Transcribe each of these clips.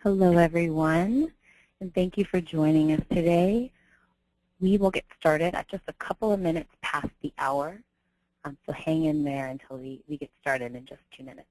Hello, everyone, and thank you for joining us today. We will get started at just a couple of minutes past the hour, so hang in there until we get started in just 2 minutes.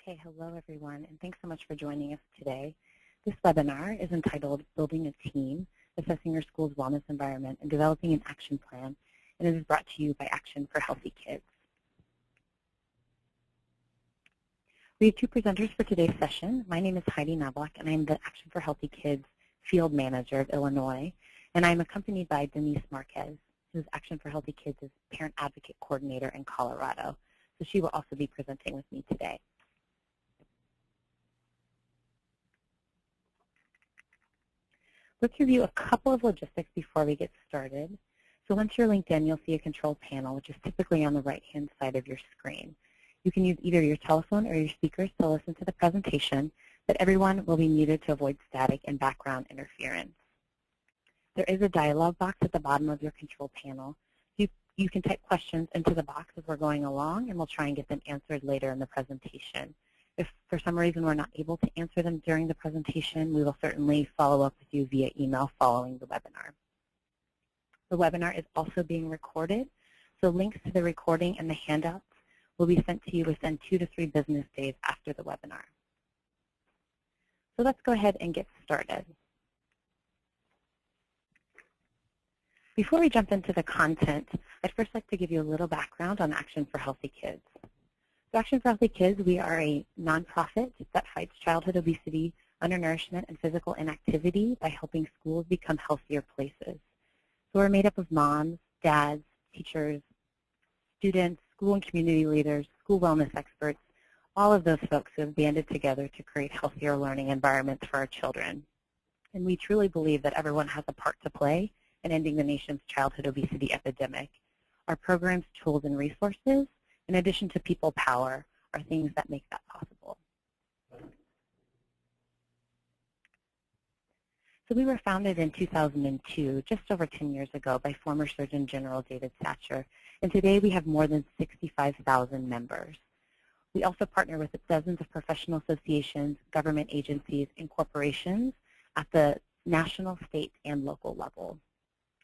Okay, hello, everyone, and thanks so much for joining us today. This webinar is entitled Building a Team, Assessing Your School's Wellness Environment and Developing an Action Plan, and it is brought to you by Action for Healthy Kids. We have two presenters for today's session. My name is Heidi Knobloch, and I'm the Action for Healthy Kids Field Manager of Illinois, and I'm accompanied by Denise Marquez, who's Action for Healthy Kids' Parent Advocate Coordinator in Colorado. So she will also be presenting with me today. Let's review a couple of logistics before we get started. So once you're linked in, you'll see a control panel, which is typically on the right-hand side of your screen. You can use either your telephone or your speakers to listen to the presentation, but everyone will be muted to avoid static and background interference. There is a dialog box at the bottom of your control panel. You can type questions into the box as we're going along, and we'll try and get them answered later in the presentation. If for some reason we're not able to answer them during the presentation, we will certainly follow up with you via email following the webinar. The webinar is also being recorded, so links to the recording and the handouts will be sent to you within 2 to 3 business days after the webinar. So let's go ahead and get started. Before we jump into the content, I'd first like to give you a little background on Action for Healthy Kids. So Action for Healthy Kids, we are a nonprofit that fights childhood obesity, undernourishment, and physical inactivity by helping schools become healthier places. So we're made up of moms, dads, teachers, students, school and community leaders, school wellness experts, all of those folks who have banded together to create healthier learning environments for our children. And we truly believe that everyone has a part to play in ending the nation's childhood obesity epidemic. Our programs, tools, and resources, in addition to people power, are things that make that possible. So we were founded in 2002, just over 10 years ago, by former Surgeon General David Satcher, and today we have more than 65,000 members. We also partner with dozens of professional associations, government agencies, and corporations at the national, state, and local level.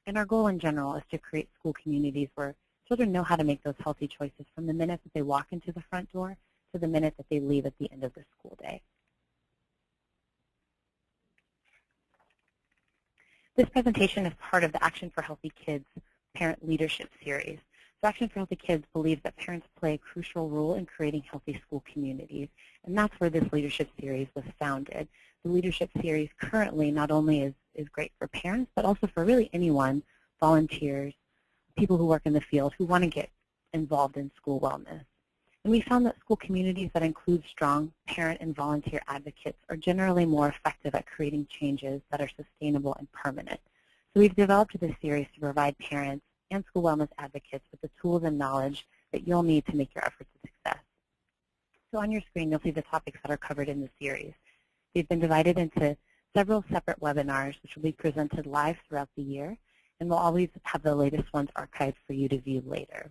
And our goal in general is to create school communities where children know how to make those healthy choices from the minute that they walk into the front door to the minute that they leave at the end of the school day. This presentation is part of the Action for Healthy Kids Parent Leadership Series. So Action for Healthy Kids believes that parents play a crucial role in creating healthy school communities, and that's where this leadership series was founded. The leadership series currently not only is great for parents, but also for really anyone, volunteers, people who work in the field who want to get involved in school wellness. And we found that school communities that include strong parent and volunteer advocates are generally more effective at creating changes that are sustainable and permanent. So we've developed this series to provide parents and school wellness advocates with the tools and knowledge that you'll need to make your efforts a success. So on your screen, you'll see the topics that are covered in the series. They've been divided into several separate webinars, which will be presented live throughout the year, and we'll always have the latest ones archived for you to view later.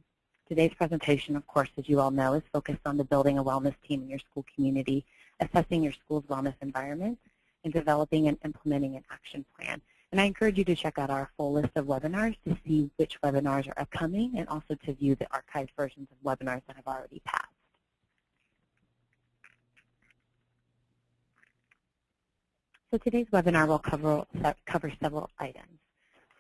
Today's presentation, of course, as you all know, is focused on the building a wellness team in your school community, assessing your school's wellness environment, and developing and implementing an action plan. And I encourage you to check out our full list of webinars to see which webinars are upcoming and also to view the archived versions of webinars that have already passed. So today's webinar will cover several items.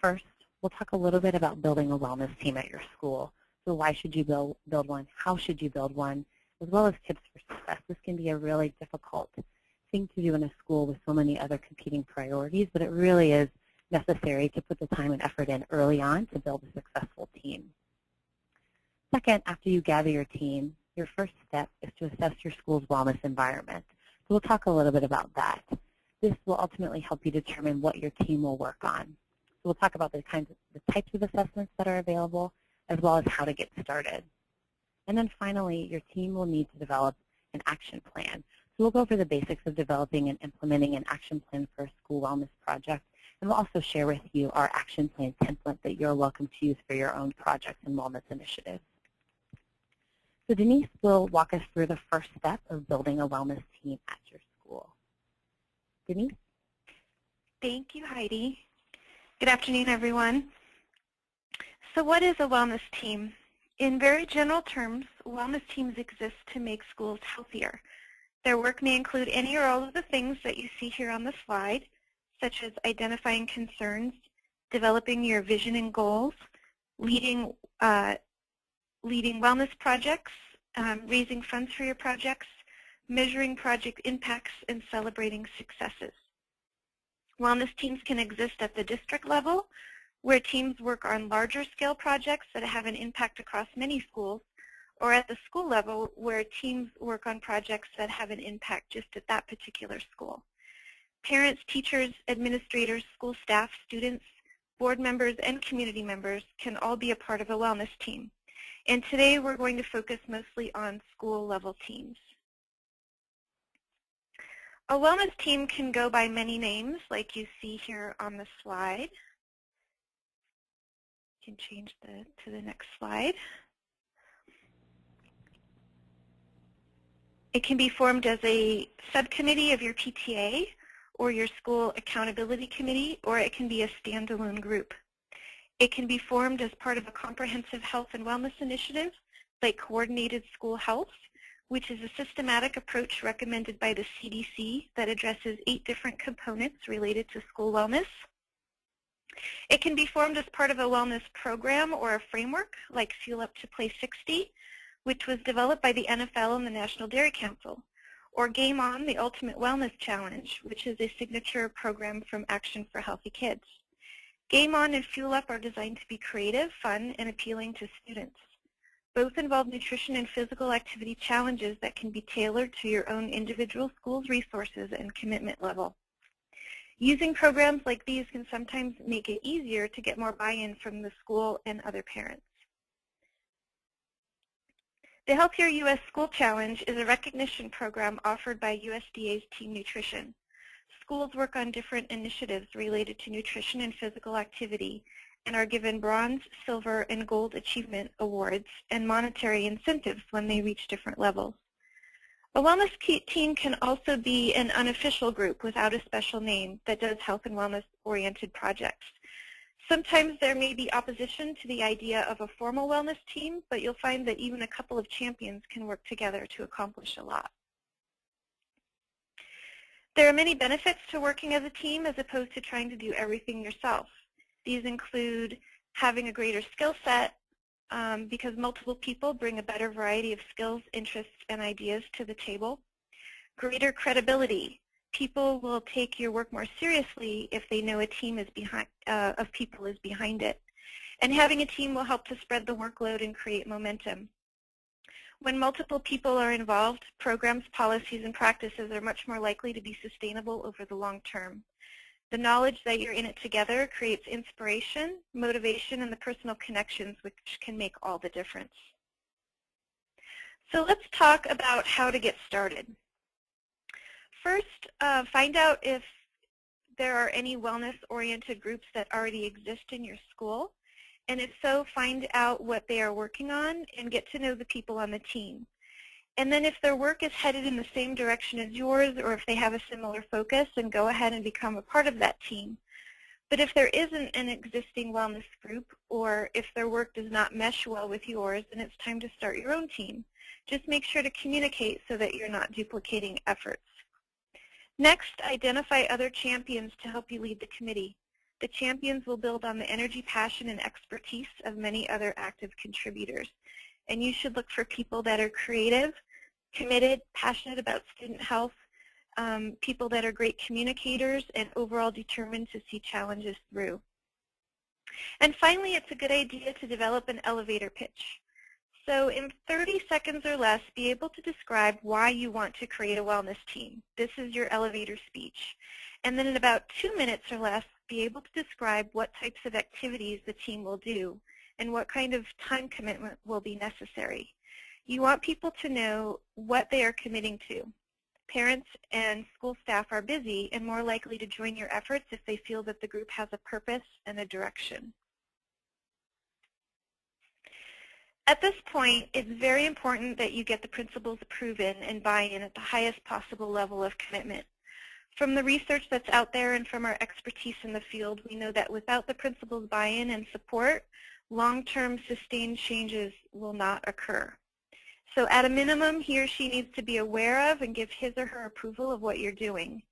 First, we'll talk a little bit about building a wellness team at your school. So why should you build one? How should you build one? As well as tips for success. This can be a really difficult thing to do in a school with so many other competing priorities, but it really is necessary to put the time and effort in early on to build a successful team. Second, after you gather your team, your first step is to assess your school's wellness environment. So we'll talk a little bit about that. This will ultimately help you determine what your team will work on. So we'll talk about the types of assessments that are available, as well as how to get started. And then finally, your team will need to develop an action plan. So we'll go over the basics of developing and implementing an action plan for a school wellness project, and we'll also share with you our action plan template that you're welcome to use for your own projects and wellness initiatives. So Denise will walk us through the first step of building a wellness team at your school. Denise? Thank you, Heidi. Good afternoon, everyone. So what is a wellness team? In very general terms, wellness teams exist to make schools healthier. Their work may include any or all of the things that you see here on the slide, such as identifying concerns, developing your vision and goals, leading wellness projects, raising funds for your projects, measuring project impacts, and celebrating successes. Wellness teams can exist at the district level, where teams work on larger scale projects that have an impact across many schools, or at the school level where teams work on projects that have an impact just at that particular school. Parents, teachers, administrators, school staff, students, board members, and community members can all be a part of a wellness team. And today we're going to focus mostly on school level teams. A wellness team can go by many names like you see here on the slide. You can change to the next slide. It can be formed as a subcommittee of your PTA or your school accountability committee, or it can be a standalone group. It can be formed as part of a comprehensive health and wellness initiative like Coordinated School Health, which is a systematic approach recommended by the CDC that addresses 8 different components related to school wellness. It can be formed as part of a wellness program or a framework like Fuel Up to Play 60, which was developed by the NFL and the National Dairy Council, or Game On, the Ultimate Wellness Challenge, which is a signature program from Action for Healthy Kids. Game On and Fuel Up are designed to be creative, fun, and appealing to students. Both involve nutrition and physical activity challenges that can be tailored to your own individual school's resources and commitment level. Using programs like these can sometimes make it easier to get more buy-in from the school and other parents. The Healthier U.S. School Challenge is a recognition program offered by USDA's Team Nutrition. Schools work on different initiatives related to nutrition and physical activity and are given bronze, silver, and gold achievement awards and monetary incentives when they reach different levels. A wellness team can also be an unofficial group without a special name that does health and wellness-oriented projects. Sometimes there may be opposition to the idea of a formal wellness team, but you'll find that even a couple of champions can work together to accomplish a lot. There are many benefits to working as a team as opposed to trying to do everything yourself. These include having a greater skill set because multiple people bring a better variety of skills, interests, and ideas to the table. Greater credibility. People will take your work more seriously if they know a team is of people is behind it. And having a team will help to spread the workload and create momentum. When multiple people are involved, programs, policies, and practices are much more likely to be sustainable over the long term. The knowledge that you're in it together creates inspiration, motivation, and the personal connections which can make all the difference. So let's talk about how to get started. First, find out if there are any wellness-oriented groups that already exist in your school. And if so, find out what they are working on and get to know the people on the team. And then if their work is headed in the same direction as yours, or if they have a similar focus, then go ahead and become a part of that team. But if there isn't an existing wellness group, or if their work does not mesh well with yours, then it's time to start your own team. Just make sure to communicate so that you're not duplicating efforts. Next, identify other champions to help you lead the committee. The champions will build on the energy, passion, and expertise of many other active contributors. And you should look for people that are creative, committed, passionate about student health, people that are great communicators, and overall determined to see challenges through. And finally, it's a good idea to develop an elevator pitch. So in 30 seconds or less, be able to describe why you want to create a wellness team. This is your elevator speech. And then in about 2 minutes or less, be able to describe what types of activities the team will do and what kind of time commitment will be necessary. You want people to know what they are committing to. Parents and school staff are busy and more likely to join your efforts if they feel that the group has a purpose and a direction. At this point, it's very important that you get the principals approval and buy-in at the highest possible level of commitment. From the research that's out there and from our expertise in the field, we know that without the principals' buy-in and support, long-term sustained changes will not occur. So at a minimum, he or she needs to be aware of and give his or her approval of what you're doing.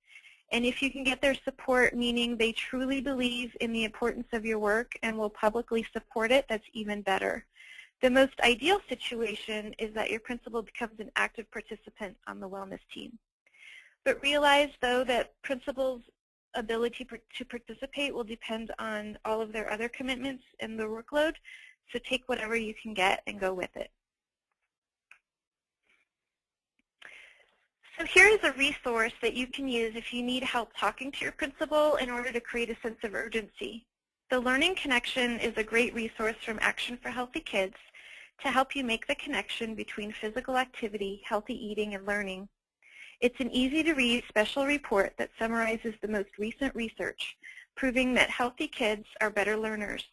And if you can get their support, meaning they truly believe in the importance of your work and will publicly support it, that's even better. The most ideal situation is that your principal becomes an active participant on the wellness team. But realize, though, that principals' ability to participate will depend on all of their other commitments and the workload, so take whatever you can get and go with it. So here is a resource that you can use if you need help talking to your principal in order to create a sense of urgency. The Learning Connection is a great resource from Action for Healthy Kids to help you make the connection between physical activity, healthy eating, and learning. It's an easy-to-read special report that summarizes the most recent research, proving that healthy kids are better learners.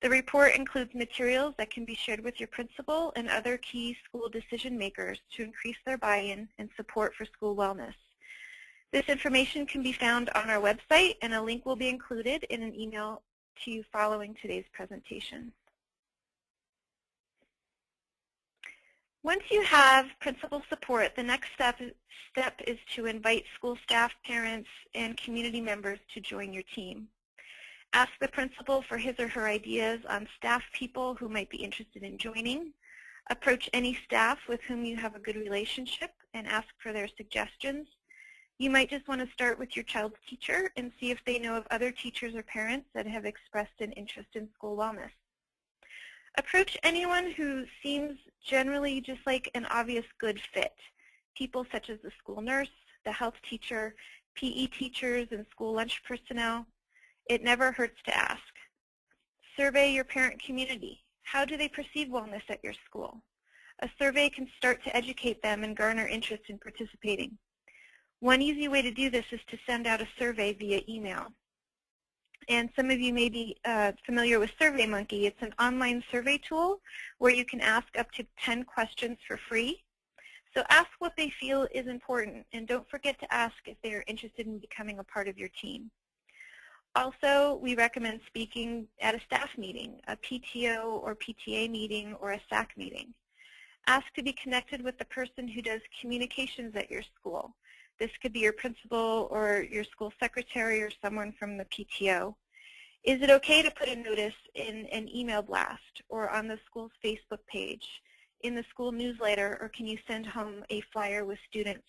The report includes materials that can be shared with your principal and other key school decision makers to increase their buy-in and support for school wellness. This information can be found on our website, and a link will be included in an email to you following today's presentation. Once you have principal support, the next step is to invite school staff, parents, and community members to join your team. Ask the principal for his or her ideas on staff people who might be interested in joining. Approach any staff with whom you have a good relationship and ask for their suggestions. You might just want to start with your child's teacher and see if they know of other teachers or parents that have expressed an interest in school wellness. Approach anyone who seems generally just like an obvious good fit. People such as the school nurse, the health teacher, PE teachers, and school lunch personnel. It never hurts to ask. Survey your parent community. How do they perceive wellness at your school? A survey can start to educate them and garner interest in participating. One easy way to do this is to send out a survey via email. And some of you may be familiar with SurveyMonkey. It's an online survey tool where you can ask up to 10 questions for free. So ask what they feel is important, and don't forget to ask if they are interested in becoming a part of your team. Also, we recommend speaking at a staff meeting, a PTO or PTA meeting, or a SAC meeting. Ask to be connected with the person who does communications at your school. This could be your principal or your school secretary or someone from the PTO. Is it okay to put a notice in an email blast or on the school's Facebook page, in the school newsletter, or can you send home a flyer with students?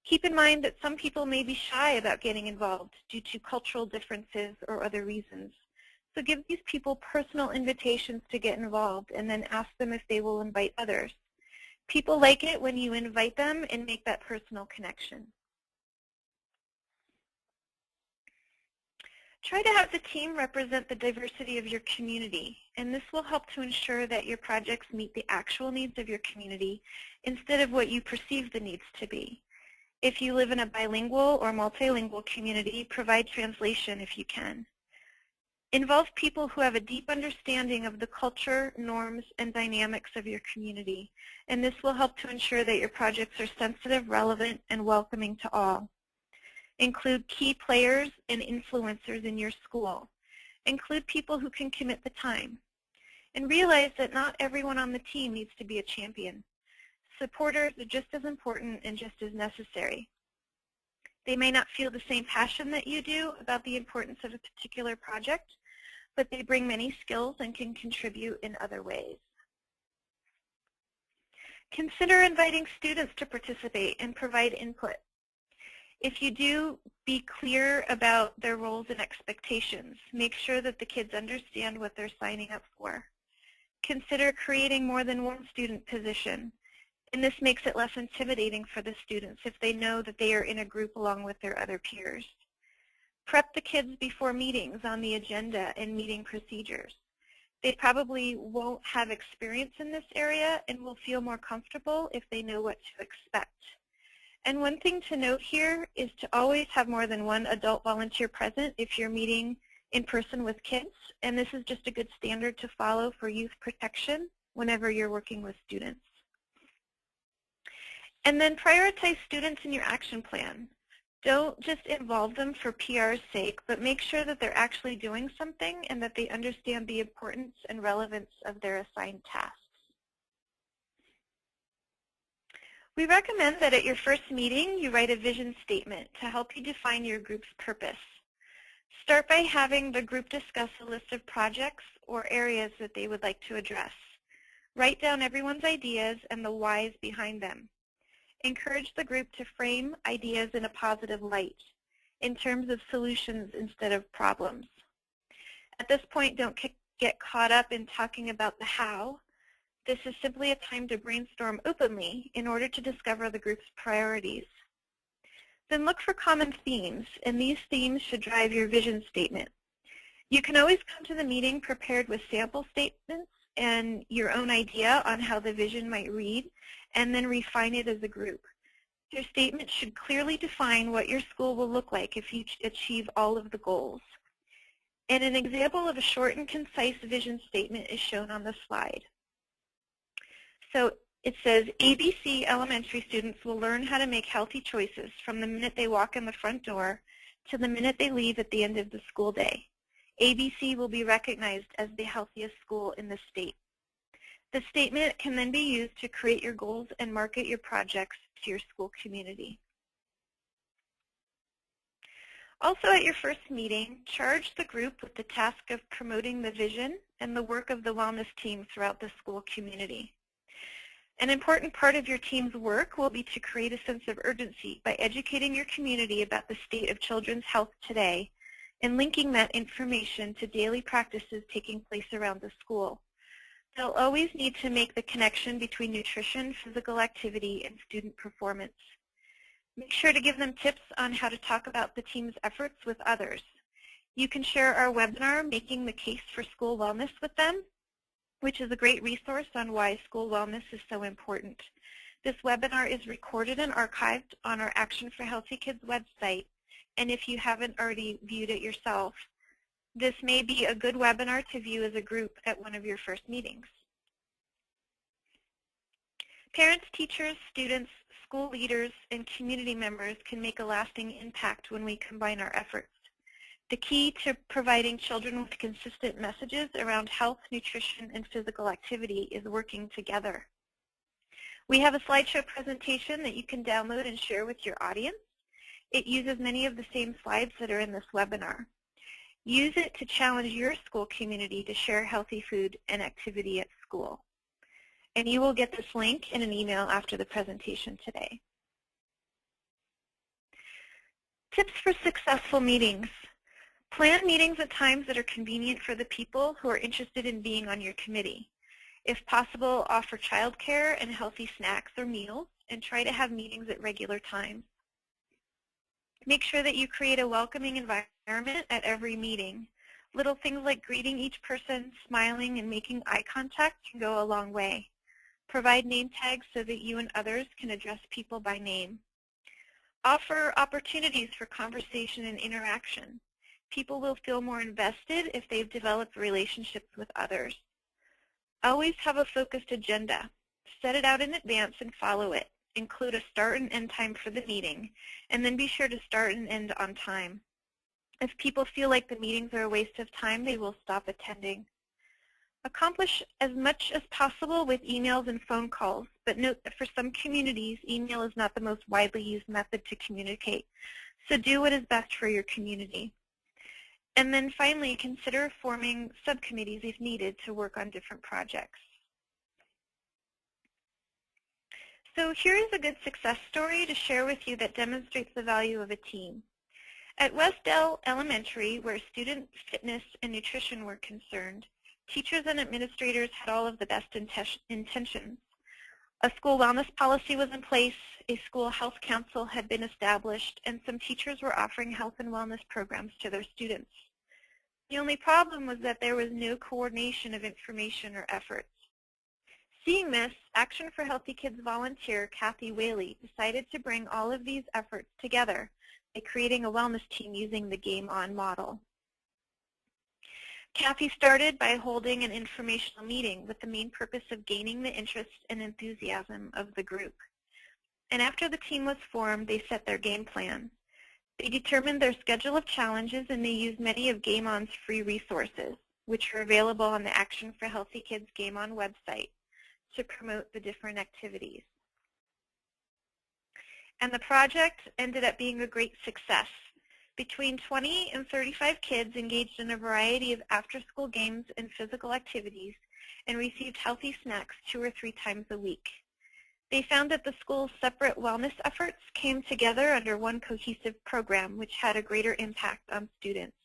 Keep in mind that some people may be shy about getting involved due to cultural differences or other reasons. So give these people personal invitations to get involved and then ask them if they will invite others. People like it when you invite them and make that personal connection. Try to have the team represent the diversity of your community, and this will help to ensure that your projects meet the actual needs of your community instead of what you perceive the needs to be. If you live in a bilingual or multilingual community, provide translation if you can. Involve people who have a deep understanding of the culture, norms, and dynamics of your community, and this will help to ensure that your projects are sensitive, relevant, and welcoming to all. Include key players and influencers in your school. Include people who can commit the time. And realize that not everyone on the team needs to be a champion. Supporters are just as important and just as necessary. They may not feel the same passion that you do about the importance of a particular project, but they bring many skills and can contribute in other ways. Consider inviting students to participate and provide input. If you do, be clear about their roles and expectations. Make sure that the kids understand what they're signing up for. Consider creating more than one student position, and this makes it less intimidating for the students if they know that they are in a group along with their other peers. Prep the kids before meetings on the agenda and meeting procedures. They probably won't have experience in this area and will feel more comfortable if they know what to expect. And one thing to note here is to always have more than one adult volunteer present if you're meeting in person with kids, and this is just a good standard to follow for youth protection whenever you're working with students. And then prioritize students in your action plan. Don't just involve them for PR's sake, but make sure that they're actually doing something and that they understand the importance and relevance of their assigned tasks. We recommend that at your first meeting, you write a vision statement to help you define your group's purpose. Start by having the group discuss a list of projects or areas that they would like to address. Write down everyone's ideas and the whys behind them. Encourage the group to frame ideas in a positive light, in terms of solutions instead of problems. At this point, don't get caught up in talking about the how. This is simply a time to brainstorm openly in order to discover the group's priorities. Then look for common themes, and these themes should drive your vision statement. You can always come to the meeting prepared with sample statements and your own idea on how the vision might read, and then refine it as a group. Your statement should clearly define what your school will look like if you achieve all of the goals. And an example of a short and concise vision statement is shown on the slide. So it says, ABC elementary students will learn how to make healthy choices from the minute they walk in the front door to the minute they leave at the end of the school day. ABC will be recognized as the healthiest school in the state. The statement can then be used to create your goals and market your projects to your school community. Also at your first meeting, charge the group with the task of promoting the vision and the work of the wellness team throughout the school community. An important part of your team's work will be to create a sense of urgency by educating your community about the state of children's health today and linking that information to daily practices taking place around the school. They'll always need to make the connection between nutrition, physical activity, and student performance. Make sure to give them tips on how to talk about the team's efforts with others. You can share our webinar, Making the Case for School Wellness, with them, which is a great resource on why school wellness is so important. This webinar is recorded and archived on our Action for Healthy Kids website, and if you haven't already viewed it yourself, this may be a good webinar to view as a group at one of your first meetings. Parents, teachers, students, school leaders, and community members can make a lasting impact when we combine our efforts. The key to providing children with consistent messages around health, nutrition, and physical activity is working together. We have a slideshow presentation that you can download and share with your audience. It uses many of the same slides that are in this webinar. Use it to challenge your school community to share healthy food and activity at school. And you will get this link in an email after the presentation today. Tips for successful meetings. Plan meetings at times that are convenient for the people who are interested in being on your committee. If possible, offer childcare and healthy snacks or meals, and try to have meetings at regular times. Make sure that you create a welcoming environment at every meeting. Little things like greeting each person, smiling, and making eye contact can go a long way. Provide name tags so that you and others can address people by name. Offer opportunities for conversation and interaction. People will feel more invested if they've developed relationships with others. Always have a focused agenda. Set it out in advance and follow it. Include a start and end time for the meeting, and then be sure to start and end on time. If people feel like the meetings are a waste of time, they will stop attending. Accomplish as much as possible with emails and phone calls, but note that for some communities, email is not the most widely used method to communicate. So do what is best for your community. And then finally, consider forming subcommittees if needed to work on different projects. So here is a good success story to share with you that demonstrates the value of a team. At Westdell Elementary, where student fitness and nutrition were concerned, teachers and administrators had all of the best intentions. A school wellness policy was in place, a school health council had been established, and some teachers were offering health and wellness programs to their students. The only problem was that there was no coordination of information or efforts. Seeing this, Action for Healthy Kids volunteer Kathy Whaley decided to bring all of these efforts together by creating a wellness team using the Game On model. Kathy started by holding an informational meeting with the main purpose of gaining the interest and enthusiasm of the group. And after the team was formed, they set their game plan. They determined their schedule of challenges, and they used many of Game On's free resources, which are available on the Action for Healthy Kids Game On website, to promote the different activities. And the project ended up being a great success. Between 20 and 35 kids engaged in a variety of after-school games and physical activities and received healthy snacks 2 or 3 times a week. They found that the school's separate wellness efforts came together under one cohesive program, which had a greater impact on students.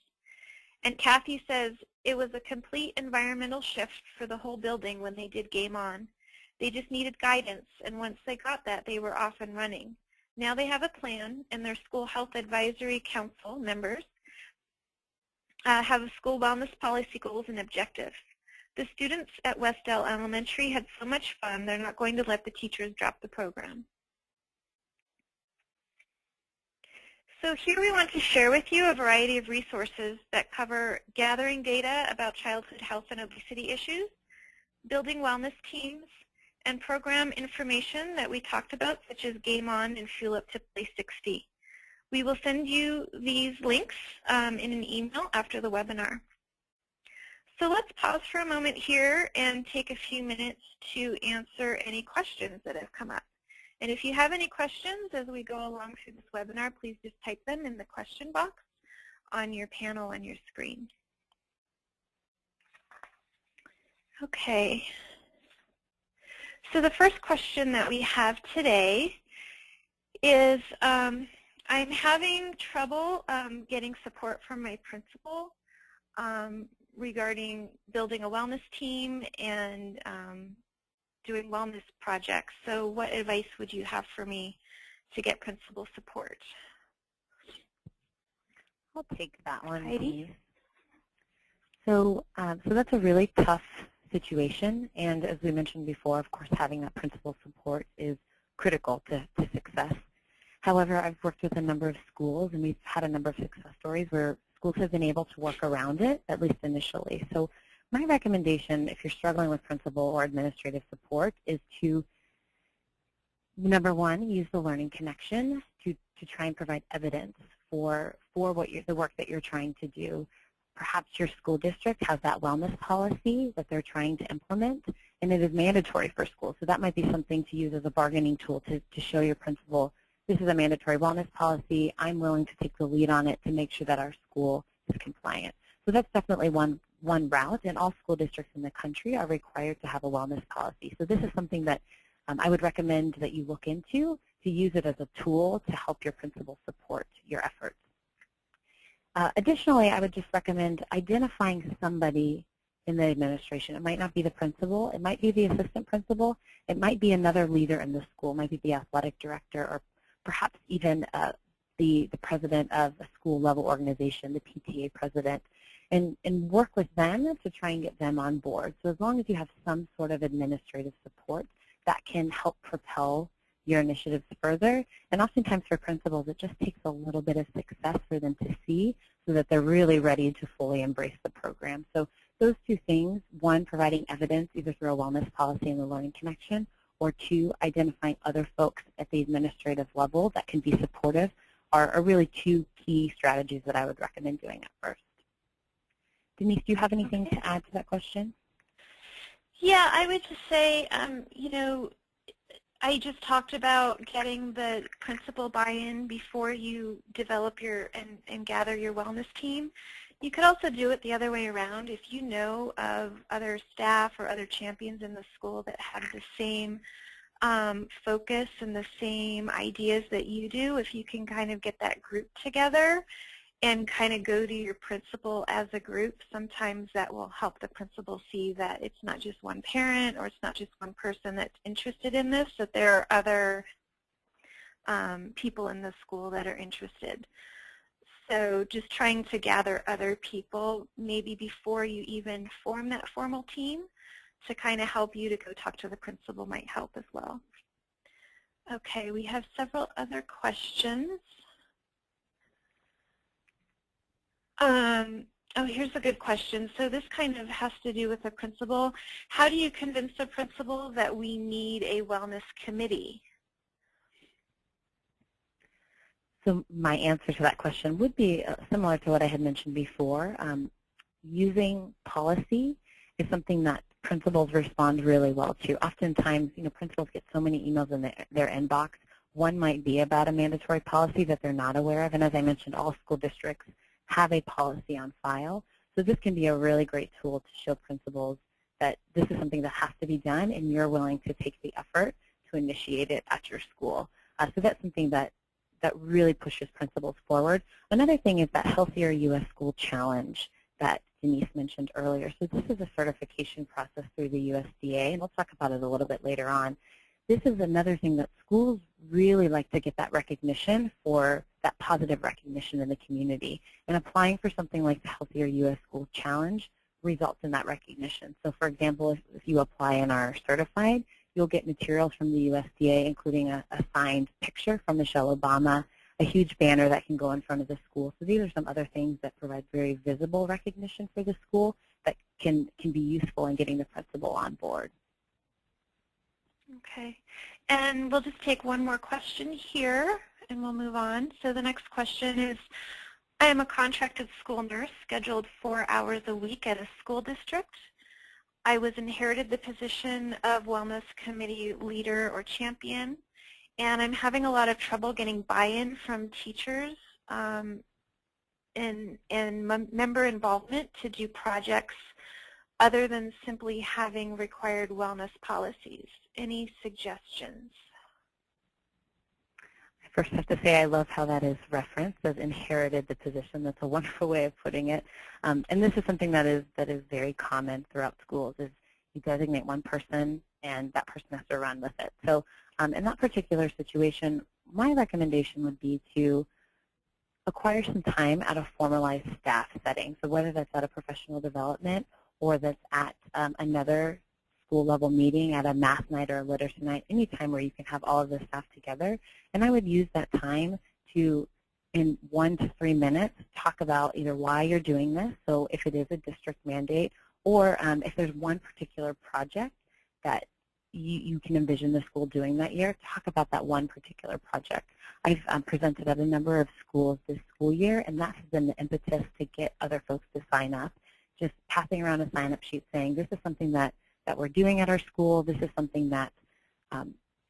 And Kathy says it was a complete environmental shift for the whole building when they did Game On. They just needed guidance, and once they got that, they were off and running. Now they have a plan, and their School Health Advisory Council members have a school wellness policy goals and objectives. The students at Westdell Elementary had so much fun, they're not going to let the teachers drop the program. So here we want to share with you a variety of resources that cover gathering data about childhood health and obesity issues, building wellness teams, and program information that we talked about, such as Game On and Fuel Up to Play 60. We will send you these links in an email after the webinar. So let's pause for a moment here and take a few minutes to answer any questions that have come up. And if you have any questions as we go along through this webinar, please just type them in the question box on your panel on your screen. Okay. So the first question that we have today is, I'm having trouble getting support from my principal regarding building a wellness team and doing wellness projects. So what advice would you have for me to get principal support? I'll take that one, Heidi? please. So that's a really tough situation, and as we mentioned before, of course, having that principal support is critical to success. However, I've worked with a number of schools, and we've had a number of success stories where schools have been able to work around it, at least initially. So my recommendation, if you're struggling with principal or administrative support, is to, number one, use the Learning Connection to try and provide evidence for the work that you're trying to do. Perhaps your school district has that wellness policy that they're trying to implement, and it is mandatory for schools. So that might be something to use as a bargaining tool to show your principal, this is a mandatory wellness policy. I'm willing to take the lead on it to make sure that our school is compliant. So that's definitely one route, and all school districts in the country are required to have a wellness policy. So this is something that I would recommend that you look into to use it as a tool to help your principal support your efforts. Additionally, I would just recommend identifying somebody in the administration. It might not be the principal. It might be the assistant principal. It might be another leader in the school. It might be the athletic director, or perhaps even the president of a school-level organization, the PTA president, and work with them to try and get them on board. So as long as you have some sort of administrative support, that can help propel your initiatives further. And oftentimes for principals, it just takes a little bit of success for them to see so that they're really ready to fully embrace the program. So those two things, one, providing evidence either through a wellness policy and the Learning Connection, or two, identifying other folks at the administrative level that can be supportive, are really two key strategies that I would recommend doing at first. Denise, do you have anything to add to that question? Yeah, I would just say, you know, I just talked about getting the principal buy-in before you develop your and gather your wellness team. You could also do it the other way around. If you know of other staff or other champions in the school that have the same focus and the same ideas that you do, if you can kind of get that group together and kind of go to your principal as a group, sometimes that will help the principal see that it's not just one parent or it's not just one person that's interested in this, that there are other people in the school that are interested. So just trying to gather other people maybe before you even form that formal team to kind of help you to go talk to the principal might help as well. Okay, we have several other questions. Oh, here's a good question. So this kind of has to do with the principal. How do you convince the principal that we need a wellness committee? So my answer to that question would be similar to what I had mentioned before. Using policy is something that principals respond really well to. Oftentimes, you know, principals get so many emails in their inbox. One might be about a mandatory policy that they're not aware of, and as I mentioned, all school districts have a policy on file. So this can be a really great tool to show principals that this is something that has to be done and you're willing to take the effort to initiate it at your school. So that's something that really pushes principals forward. Another thing is that Healthier U.S. School Challenge that Denise mentioned earlier. So this is a certification process through the USDA, and we'll talk about it a little bit later on. This is another thing that schools really like to get that recognition for, that positive recognition in the community. And applying for something like the Healthier U.S. School Challenge results in that recognition. So for example, if you apply and are certified, you'll get materials from the USDA, including a signed picture from Michelle Obama, a huge banner that can go in front of the school. So these are some other things that provide very visible recognition for the school that can be useful in getting the principal on board. Okay, and we'll just take one more question here and we'll move on. So the next question is, I am a contracted school nurse scheduled 4 hours a week at a school district. I was inherited the position of wellness committee leader or champion, and I'm having a lot of trouble getting buy-in from teachers and member involvement to do projects other than simply having required wellness policies. Any suggestions? I first have to say I love how that is referenced as inherited the position. That's a wonderful way of putting it. And this is something that is very common throughout schools, is you designate one person and that person has to run with it. So in that particular situation, my recommendation would be to acquire some time at a formalized staff setting. So whether that's at a professional development or that's at another school-level meeting, at a math night or a literacy night, any time where you can have all of the staff together. And I would use that time to, in 1 to 3 minutes, talk about either why you're doing this, so if it is a district mandate, or if there's one particular project that you can envision the school doing that year, talk about that one particular project. I've presented at a number of schools this school year, and that has been the impetus to get other folks to sign up, just passing around a sign-up sheet saying, this is something that we're doing at our school, this is something that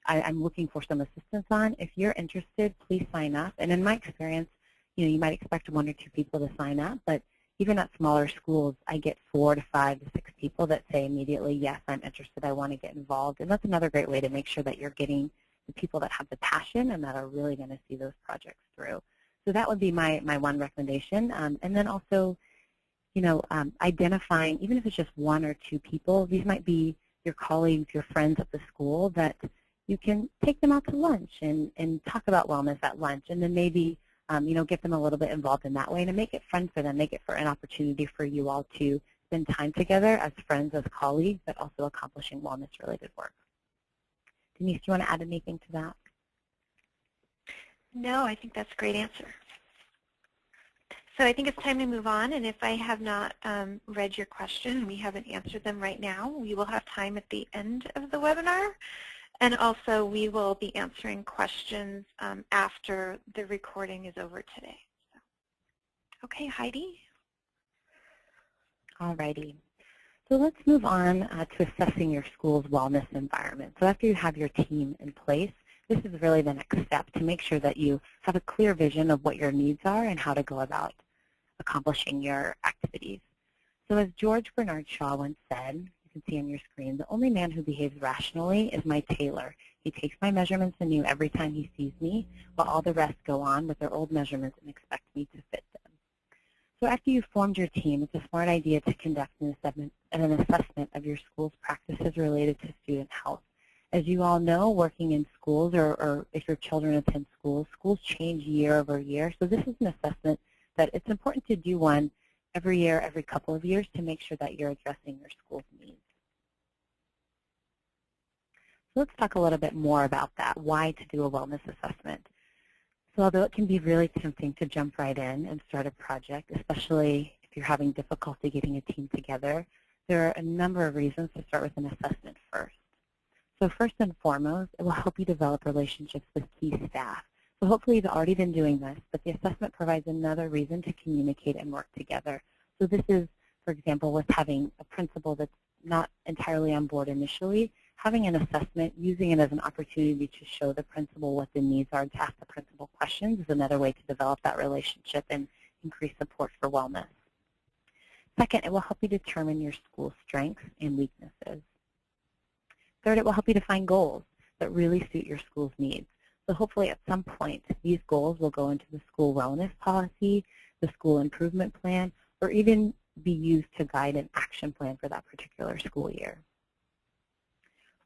I'm looking for some assistance on. If you're interested, please sign up. And in my experience, you might expect 1 or 2 people to sign up, but even at smaller schools, I get 4 to 5 to 6 people that say immediately, yes, I'm interested, I want to get involved. And that's another great way to make sure that you're getting the people that have the passion and that are really going to see those projects through. So that would be my one recommendation. And then also, identifying, even if it's just 1 or 2 people, these might be your colleagues, your friends at the school, that you can take them out to lunch and talk about wellness at lunch, and then maybe get them a little bit involved in that way, and to make it fun for them, make it for an opportunity for you all to spend time together as friends, as colleagues, but also accomplishing wellness-related work. Denise, do you want to add anything to that? No, I think that's a great answer. So I think it's time to move on, and if I have not read your question and we haven't answered them right now, we will have time at the end of the webinar. And also, we will be answering questions after the recording is over today. So, okay, Heidi. All righty. So let's move on to assessing your school's wellness environment. So after you have your team in place, this is really the next step to make sure that you have a clear vision of what your needs are and how to go about accomplishing your activities. So as George Bernard Shaw once said, you can see on your screen, the only man who behaves rationally is my tailor. He takes my measurements anew every time he sees me, while all the rest go on with their old measurements and expect me to fit them. So after you've formed your team, it's a smart idea to conduct an assessment of your school's practices related to student health. As you all know, working in schools, or if your children attend schools, schools change year over year. So this is an assessment that it's important to do one every year, every couple of years, to make sure that you're addressing your school's needs. So let's talk a little bit more about that, why to do a wellness assessment. So although it can be really tempting to jump right in and start a project, especially if you're having difficulty getting a team together, there are a number of reasons to start with an assessment first. So first and foremost, it will help you develop relationships with key staff. So hopefully you've already been doing this, but the assessment provides another reason to communicate and work together. So this is, for example, with having a principal that's not entirely on board initially, having an assessment, using it as an opportunity to show the principal what the needs are, to ask the principal questions, is another way to develop that relationship and increase support for wellness. Second, it will help you determine your school's strengths and weaknesses. Third, it will help you define goals that really suit your school's needs. So hopefully at some point, these goals will go into the school wellness policy, the school improvement plan, or even be used to guide an action plan for that particular school year.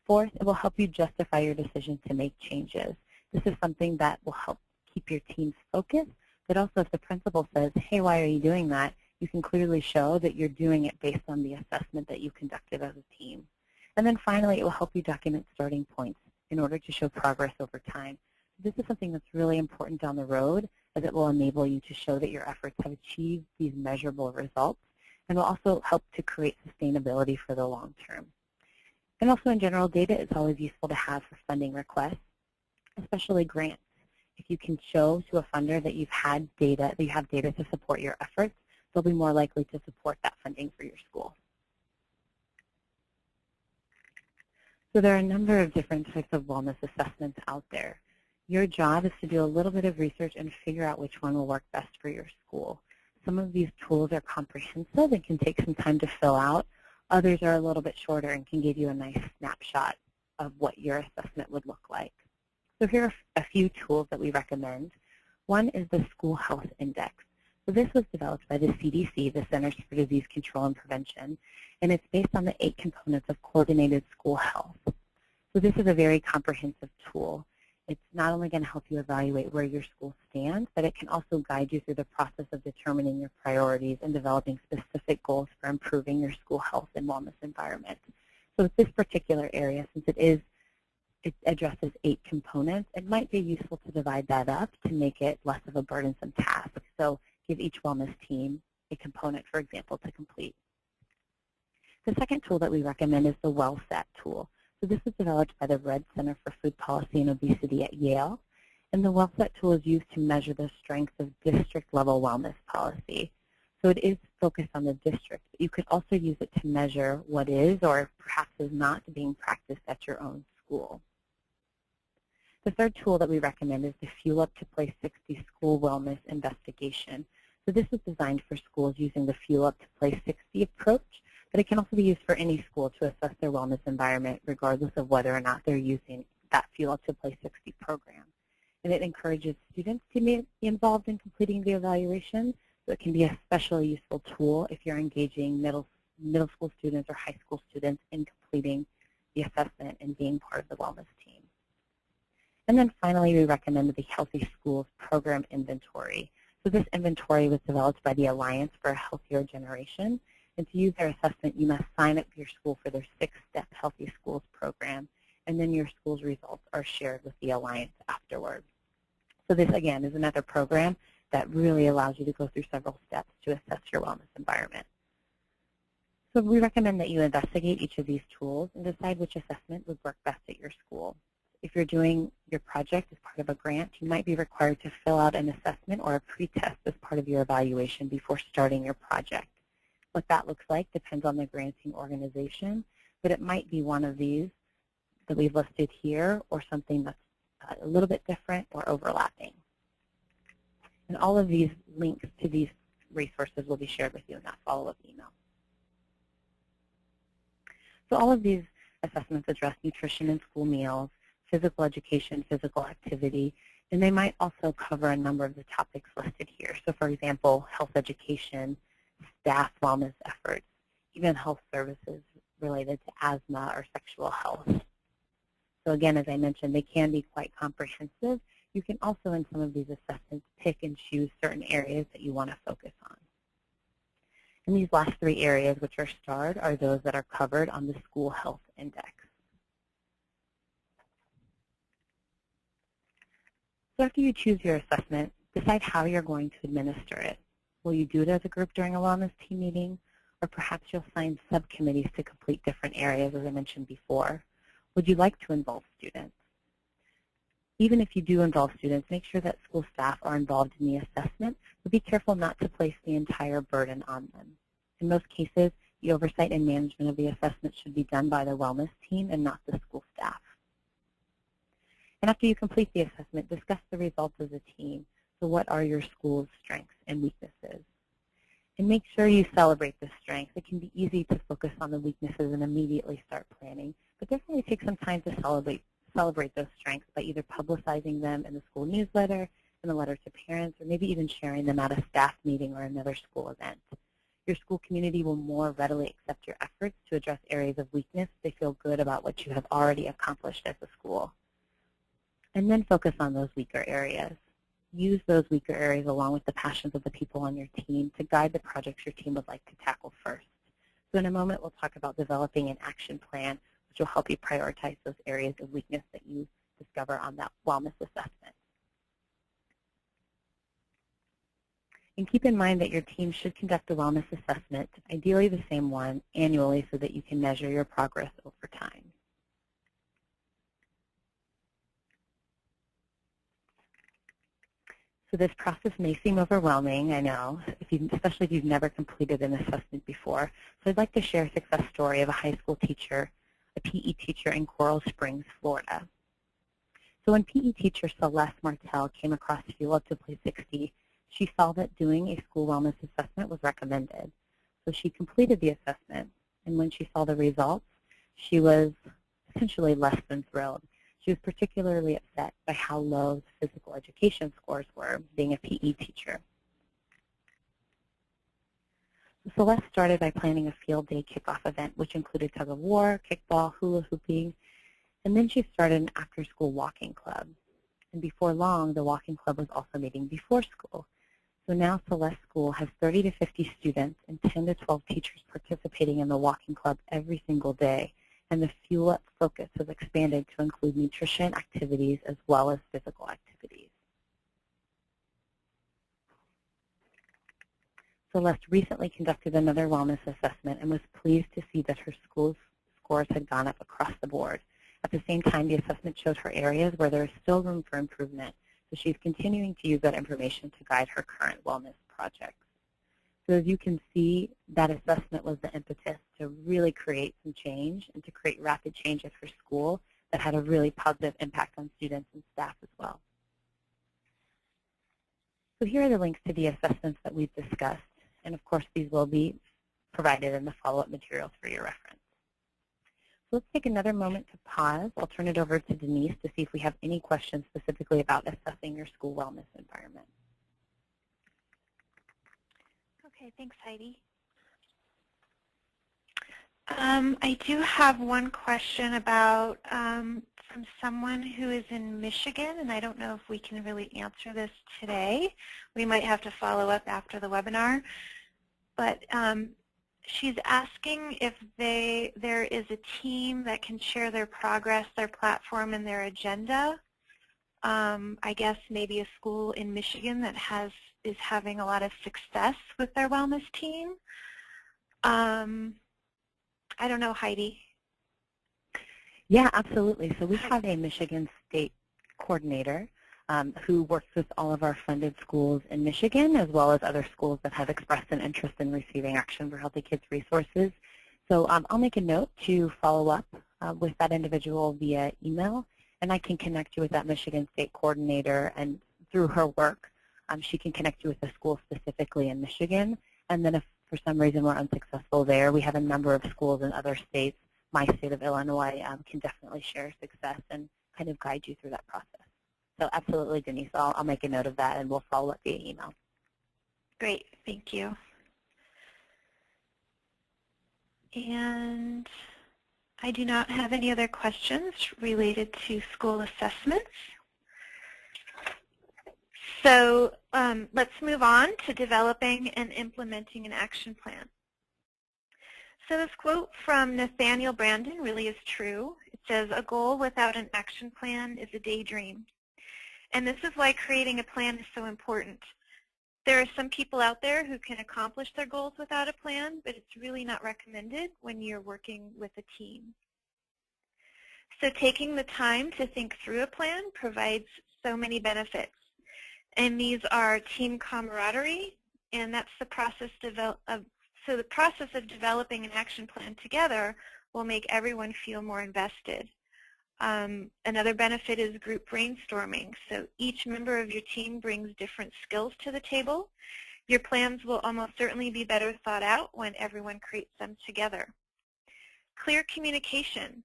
Fourth, it will help you justify your decision to make changes. This is something that will help keep your team's focus, but also if the principal says, hey, why are you doing that? You can clearly show that you're doing it based on the assessment that you conducted as a team. And then finally, it will help you document starting points in order to show progress over time. This is something that's really important down the road, as it will enable you to show that your efforts have achieved these measurable results, and will also help to create sustainability for the long term. And also in general, data is always useful to have for funding requests, especially grants. If you can show to a funder that you've had data, that you have data to support your efforts, they'll be more likely to support that funding for your school. So there are a number of different types of wellness assessments out there. Your job is to do a little bit of research and figure out which one will work best for your school. Some of these tools are comprehensive and can take some time to fill out. Others are a little bit shorter and can give you a nice snapshot of what your assessment would look like. So here are a few tools that we recommend. One is the School Health Index. So this was developed by the CDC, the Centers for Disease Control and Prevention, and it's based on the 8 components of coordinated school health. So this is a very comprehensive tool. It's not only going to help you evaluate where your school stands, but it can also guide you through the process of determining your priorities and developing specific goals for improving your school health and wellness environment. So with this particular area, since it addresses 8 components, it might be useful to divide that up to make it less of a burdensome task. So give each wellness team a component, for example, to complete. The second tool that we recommend is the WellSat tool. So this was developed by the Red Center for Food Policy and Obesity at Yale. And the WellSet tool is used to measure the strength of district-level wellness policy. So it is focused on the district, but you could also use it to measure what is or perhaps is not being practiced at your own school. The third tool that we recommend is the Fuel Up to Place 60 School Wellness Investigation. So this is designed for schools using the Fuel Up to Place 60 approach, but it can also be used for any school to assess their wellness environment regardless of whether or not they're using that Fuel Up to Place 60 program. And it encourages students to be involved in completing the evaluation, so it can be a especially useful tool if you're engaging middle school students or high school students in completing the assessment and being part of the wellness team. And then finally, we recommend the Healthy Schools Program Inventory. So this inventory was developed by the Alliance for a Healthier Generation, and to use their assessment, you must sign up your school for their 6-step Healthy Schools program, and then your school's results are shared with the Alliance afterwards. So this, again, is another program that really allows you to go through several steps to assess your wellness environment. So we recommend that you investigate each of these tools and decide which assessment would work best at your school. If you're doing your project as part of a grant, you might be required to fill out an assessment or a pretest as part of your evaluation before starting your project. What that looks like depends on the granting organization, but it might be one of these that we've listed here or something that's a little bit different or overlapping. And all of these links to these resources will be shared with you in that follow-up email. So all of these assessments address nutrition and school meals, physical education, physical activity, and they might also cover a number of the topics listed here. So for example, health education, staff wellness efforts, even health services related to asthma or sexual health. So again, as I mentioned, they can be quite comprehensive. You can also, in some of these assessments, pick and choose certain areas that you want to focus on. And these last 3 areas, which are starred, are those that are covered on the School Health Index. So after you choose your assessment, decide how you're going to administer it. Will you do it as a group during a wellness team meeting? Or perhaps you'll assign subcommittees to complete different areas, as I mentioned before. Would you like to involve students? Even if you do involve students, make sure that school staff are involved in the assessment, but be careful not to place the entire burden on them. In most cases, the oversight and management of the assessment should be done by the wellness team and not the school staff. And after you complete the assessment, discuss the results as a team. So what are your school's strengths and weaknesses? And make sure you celebrate the strengths. It can be easy to focus on the weaknesses and immediately start planning, but definitely take some time to celebrate those strengths by either publicizing them in the school newsletter, in a letter to parents, or maybe even sharing them at a staff meeting or another school event. Your school community will more readily accept your efforts to address areas of weakness if they feel good about what you have already accomplished as a school. And then focus on those weaker areas. Use those weaker areas along with the passions of the people on your team to guide the projects your team would like to tackle first. So in a moment, we'll talk about developing an action plan, which will help you prioritize those areas of weakness that you discover on that wellness assessment. And keep in mind that your team should conduct a wellness assessment, ideally the same one, annually so that you can measure your progress over time. So this process may seem overwhelming, I know, especially if you've never completed an assessment before. So I'd like to share a success story of a high school teacher, a PE teacher in Coral Springs, Florida. So when PE teacher Celeste Martel came across Fuel Up to Place 60, she saw that doing a school wellness assessment was recommended. So she completed the assessment, and when she saw the results, she was essentially less than thrilled. She was particularly upset by how low the physical education scores were, being a PE teacher. So Celeste started by planning a field day kickoff event, which included tug of war, kickball, hula hooping, and then she started an after-school walking club. And before long, the walking club was also meeting before school. So now Celeste's school has 30 to 50 students and 10 to 12 teachers participating in the walking club every single day. And the Fuel Up focus has expanded to include nutrition activities as well as physical activities. Celeste recently conducted another wellness assessment and was pleased to see that her school scores had gone up across the board. At the same time, the assessment showed her areas where there is still room for improvement, so she's continuing to use that information to guide her current wellness projects. So as you can see, that assessment was the impetus to really create some change and to create rapid change at her school that had a really positive impact on students and staff as well. So here are the links to the assessments that we've discussed, and of course these will be provided in the follow-up materials for your reference. So let's take another moment to pause. I'll turn it over to Denise to see if we have any questions specifically about assessing your school wellness environment. Okay, thanks, Heidi. I do have one question about from someone who is in Michigan, and I don't know if we can really answer this today. We might have to follow up after the webinar. But she's asking if there is a team that can share their progress, their platform, and their agenda. I guess maybe a school in Michigan that is having a lot of success with their wellness team. I don't know, Heidi. Yeah, absolutely. So we have a Michigan State coordinator who works with all of our funded schools in Michigan, as well as other schools that have expressed an interest in receiving Action for Healthy Kids resources. So I'll make a note to follow up with that individual via email, and I can connect you with that Michigan State coordinator, and through her work, she can connect you with the school specifically in Michigan. And then if for some reason we're unsuccessful there, we have a number of schools in other states. My state of Illinois can definitely share success and kind of guide you through that process. So absolutely, Denise, I'll make a note of that, and we'll follow up via email. Great, thank you. And I do not have any other questions related to school assessments. So let's move on to developing and implementing an action plan. So this quote from Nathaniel Branden really is true. It says, "A goal without an action plan is a daydream." And this is why creating a plan is so important. There are some people out there who can accomplish their goals without a plan, but it's really not recommended when you're working with a team. So taking the time to think through a plan provides so many benefits. And these are team camaraderie, and that's the process so the process of developing an action plan together will make everyone feel more invested. Another benefit is group brainstorming. So each member of your team brings different skills to the table. Your plans will almost certainly be better thought out when everyone creates them together. Clear communication.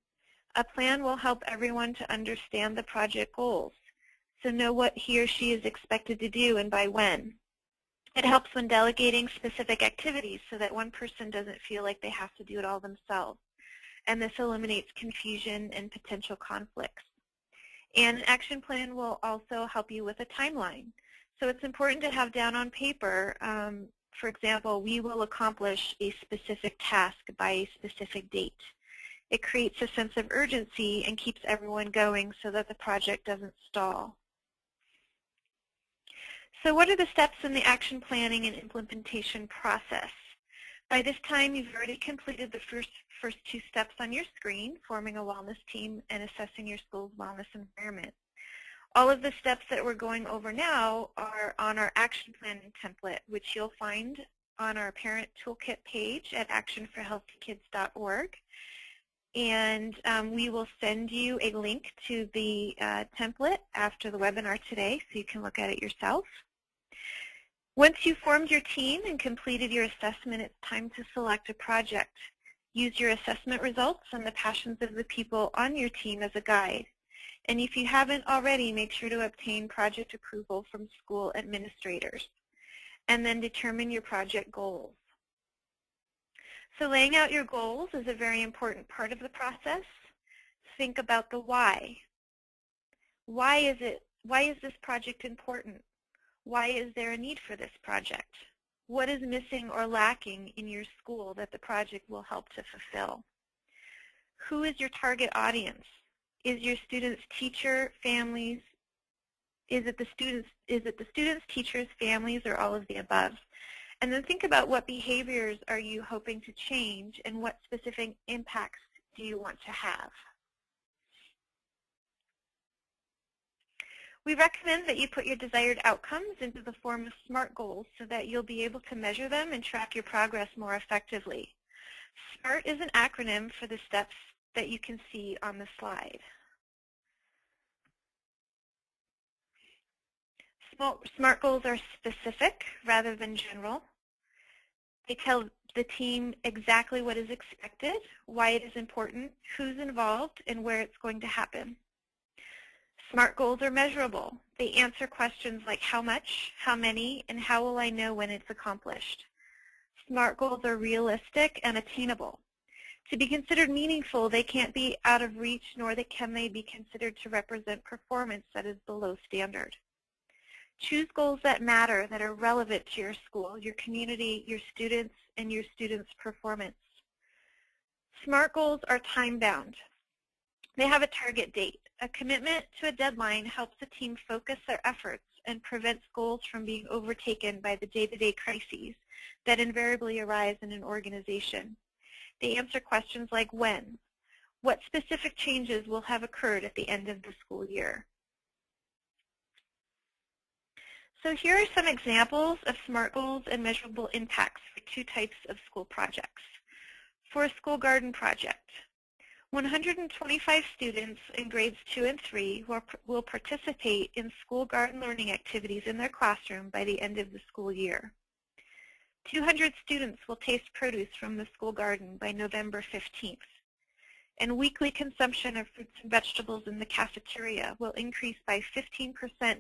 A plan will help everyone to understand the project goals, so know what he or she is expected to do and by when. It helps when delegating specific activities so that one person doesn't feel like they have to do it all themselves. And this eliminates confusion and potential conflicts. And an action plan will also help you with a timeline. So it's important to have down on paper, for example, we will accomplish a specific task by a specific date. It creates a sense of urgency and keeps everyone going so that the project doesn't stall. So what are the steps in the action planning and implementation process? By this time, you've already completed the first two steps on your screen, forming a wellness team and assessing your school's wellness environment. All of the steps that we're going over now are on our action planning template, which you'll find on our parent toolkit page at actionforhealthykids.org. And we will send you a link to the template after the webinar today so you can look at it yourself. Once you've formed your team and completed your assessment, it's time to select a project. Use your assessment results and the passions of the people on your team as a guide. And if you haven't already, make sure to obtain project approval from school administrators. And then determine your project goals. So laying out your goals is a very important part of the process. Think about the why. Why is this project important? Why is there a need for this project? What is missing or lacking in your school that the project will help to fulfill? Who is your target audience? Is your students' teacher, families? Is it the students, teachers, families, or all of the above? And then think about what behaviors are you hoping to change and what specific impacts do you want to have? We recommend that you put your desired outcomes into the form of SMART goals so that you'll be able to measure them and track your progress more effectively. SMART is an acronym for the steps that you can see on the slide. SMART goals are specific rather than general. They tell the team exactly what is expected, why it is important, who's involved, and where it's going to happen. SMART goals are measurable. They answer questions like how much, how many, and how will I know when it's accomplished. SMART goals are realistic and attainable. To be considered meaningful, they can't be out of reach, nor can they be considered to represent performance that is below standard. Choose goals that matter, that are relevant to your school, your community, your students, and your students' performance. SMART goals are time-bound. They have a target date. A commitment to a deadline helps the team focus their efforts and prevents goals from being overtaken by the day-to-day crises that invariably arise in an organization. They answer questions like when, what specific changes will have occurred at the end of the school year. So here are some examples of SMART goals and measurable impacts for two types of school projects. For a school garden project, 125 students in grades 2 and 3 will participate in school garden learning activities in their classroom by the end of the school year. 200 students will taste produce from the school garden by November 15th. And weekly consumption of fruits and vegetables in the cafeteria will increase by 15%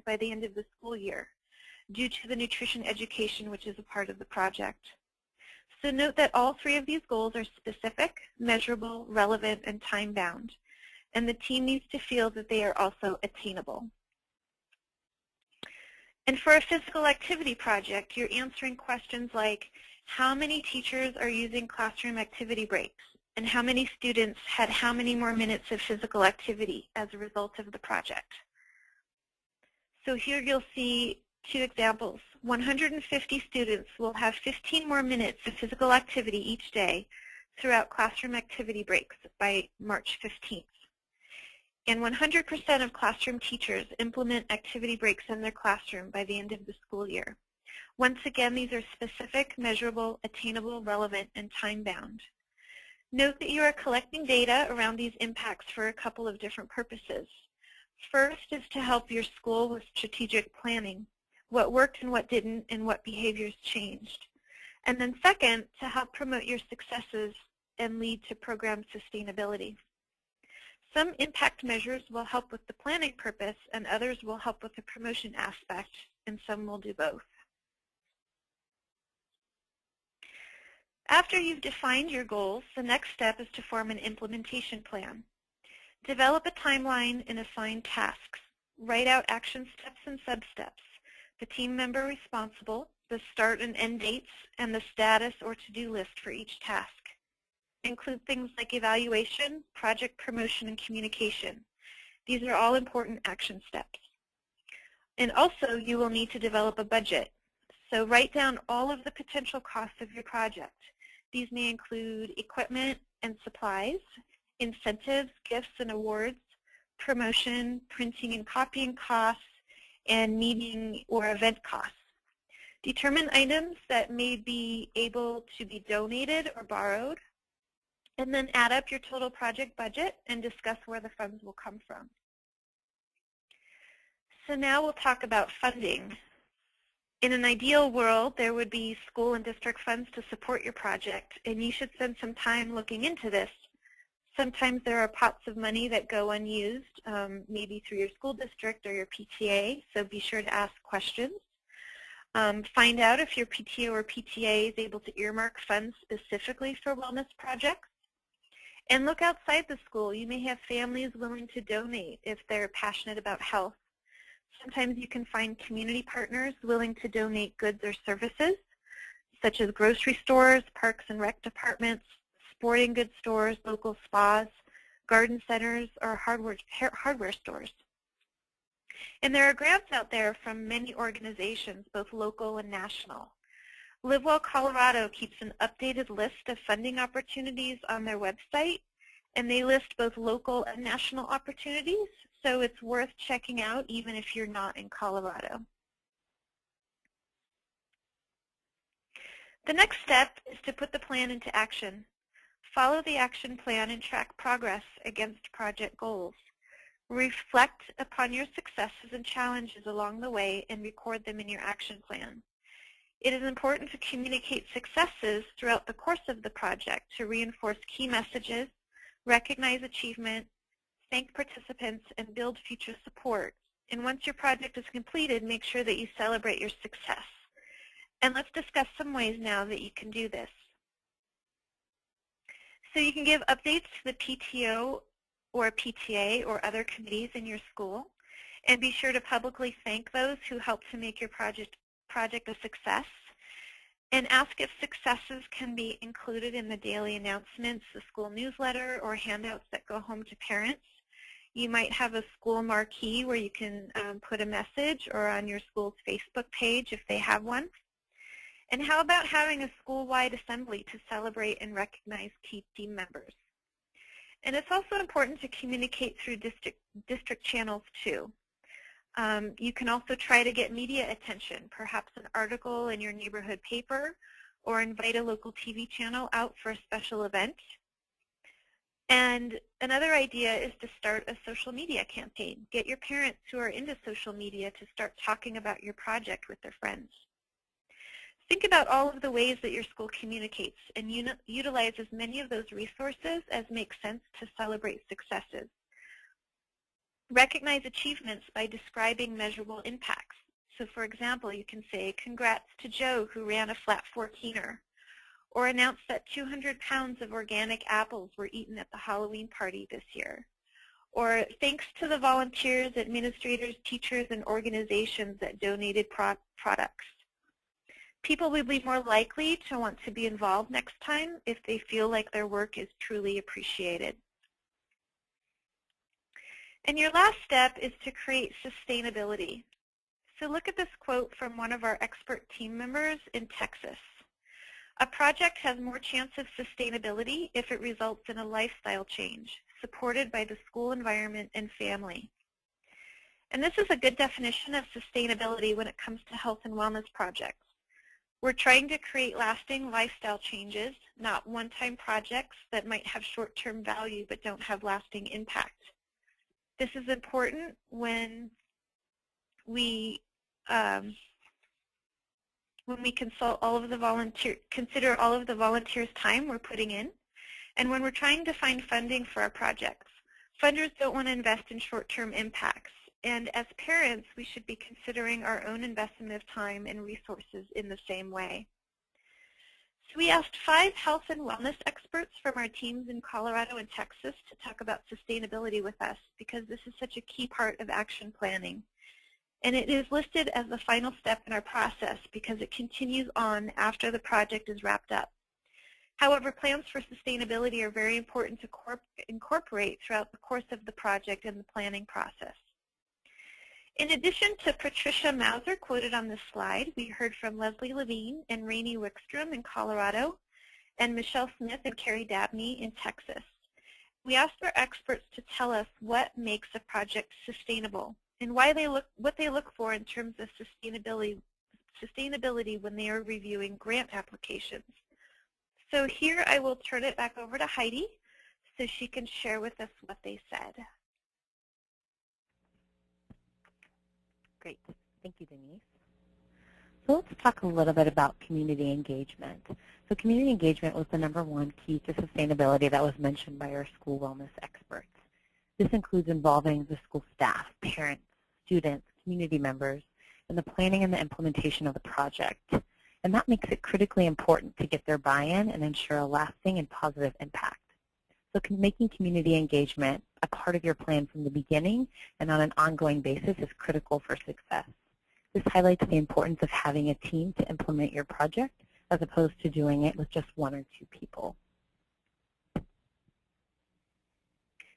by the end of the school year due to the nutrition education which is a part of the project. So note that all three of these goals are specific, measurable, relevant, and time-bound, and the team needs to feel that they are also attainable. And for a physical activity project, you're answering questions like, how many teachers are using classroom activity breaks, and how many students had how many more minutes of physical activity as a result of the project? So here you'll see two examples. 150 students will have 15 more minutes of physical activity each day throughout classroom activity breaks by March 15th. And 100% of classroom teachers implement activity breaks in their classroom by the end of the school year. Once again, these are specific, measurable, attainable, relevant, and time-bound. Note that you are collecting data around these impacts for a couple of different purposes. First is to help your school with strategic planning, what worked and what didn't, and what behaviors changed. And then second, to help promote your successes and lead to program sustainability. Some impact measures will help with the planning purpose, and others will help with the promotion aspect, and some will do both. After you've defined your goals, the next step is to form an implementation plan. Develop a timeline and assign tasks. Write out action steps and sub-steps, the team member responsible, the start and end dates, and the status or to-do list for each task. Include things like evaluation, project promotion, and communication. These are all important action steps. And also, you will need to develop a budget. So write down all of the potential costs of your project. These may include equipment and supplies, incentives, gifts and awards, promotion, printing and copying costs, and meeting or event costs. Determine items that may be able to be donated or borrowed, and then add up your total project budget and discuss where the funds will come from. So now we'll talk about funding. In an ideal world, there would be school and district funds to support your project, and you should spend some time looking into this. Sometimes there are pots of money that go unused, maybe through your school district or your PTA, so be sure to ask questions. Find out if your PTO or PTA is able to earmark funds specifically for wellness projects. And look outside the school. You may have families willing to donate if they're passionate about health. Sometimes you can find community partners willing to donate goods or services, such as grocery stores, parks and rec departments, sporting goods stores, local spas, garden centers, or hardware stores. And there are grants out there from many organizations, both local and national. LiveWell Colorado keeps an updated list of funding opportunities on their website, And they list both local and national opportunities, so it's worth checking out even if you're not in Colorado. The next step is to put the plan into action. Follow the action plan and track progress against project goals. Reflect upon your successes and challenges along the way and record them in your action plan. It is important to communicate successes throughout the course of the project to reinforce key messages, recognize achievement, thank participants, and build future support. And once your project is completed, make sure that you celebrate your success. And let's discuss some ways now that you can do this. So you can give updates to the PTO or PTA or other committees in your school, and be sure to publicly thank those who helped to make your project a success. And ask if successes can be included in the daily announcements, the school newsletter, or handouts that go home to parents. You might have a school marquee where you can put a message, or on your school's Facebook page if they have one. And how about having a school-wide assembly to celebrate and recognize key team members? And it's also important to communicate through district channels too. You can also try to get media attention, perhaps an article in your neighborhood paper, or invite a local TV channel out for a special event. And another idea is to start a social media campaign. Get your parents who are into social media to start talking about your project with their friends. Think about all of the ways that your school communicates and utilize as many of those resources as make sense to celebrate successes. Recognize achievements by describing measurable impacts. So for example, you can say, congrats to Joe who ran a flat 14er, or announce that 200 pounds of organic apples were eaten at the Halloween party this year. Or thanks to the volunteers, administrators, teachers, and organizations that donated products. People will be more likely to want to be involved next time if they feel like their work is truly appreciated. And your last step is to create sustainability. So look at this quote from one of our expert team members in Texas. A project has more chance of sustainability if it results in a lifestyle change, supported by the school environment and family. And this is a good definition of sustainability when it comes to health and wellness projects. We're trying to create lasting lifestyle changes, not one-time projects that might have short-term value but don't have lasting impact. This is important when we consider all of the volunteers' time we're putting in, and when we're trying to find funding for our projects. Funders don't want to invest in short-term impacts, and as parents, we should be considering our own investment of time and resources in the same way. So we asked 5 health and wellness experts from our teams in Colorado and Texas to talk about sustainability with us, because this is such a key part of action planning. And it is listed as the final step in our process because it continues on after the project is wrapped up. However, plans for sustainability are very important to incorporate throughout the course of the project and the planning process. In addition to Patricia Mauser, quoted on this slide, we heard from Leslie Levine and Rainey Wickstrom in Colorado, and Michelle Smith and Carrie Dabney in Texas. We asked our experts to tell us what makes a project sustainable and what they look for in terms of sustainability when they are reviewing grant applications. So here I will turn it back over to Heidi so she can share with us what they said. Great. Thank you, Denise. So let's talk a little bit about community engagement. So community engagement was the #1 key to sustainability that was mentioned by our school wellness experts. This includes involving the school staff, parents, students, community members, in the planning and the implementation of the project. And that makes it critically important to get their buy-in and ensure a lasting and positive impact. So making community engagement a part of your plan from the beginning and on an ongoing basis is critical for success. This highlights the importance of having a team to implement your project as opposed to doing it with just 1 or 2 people.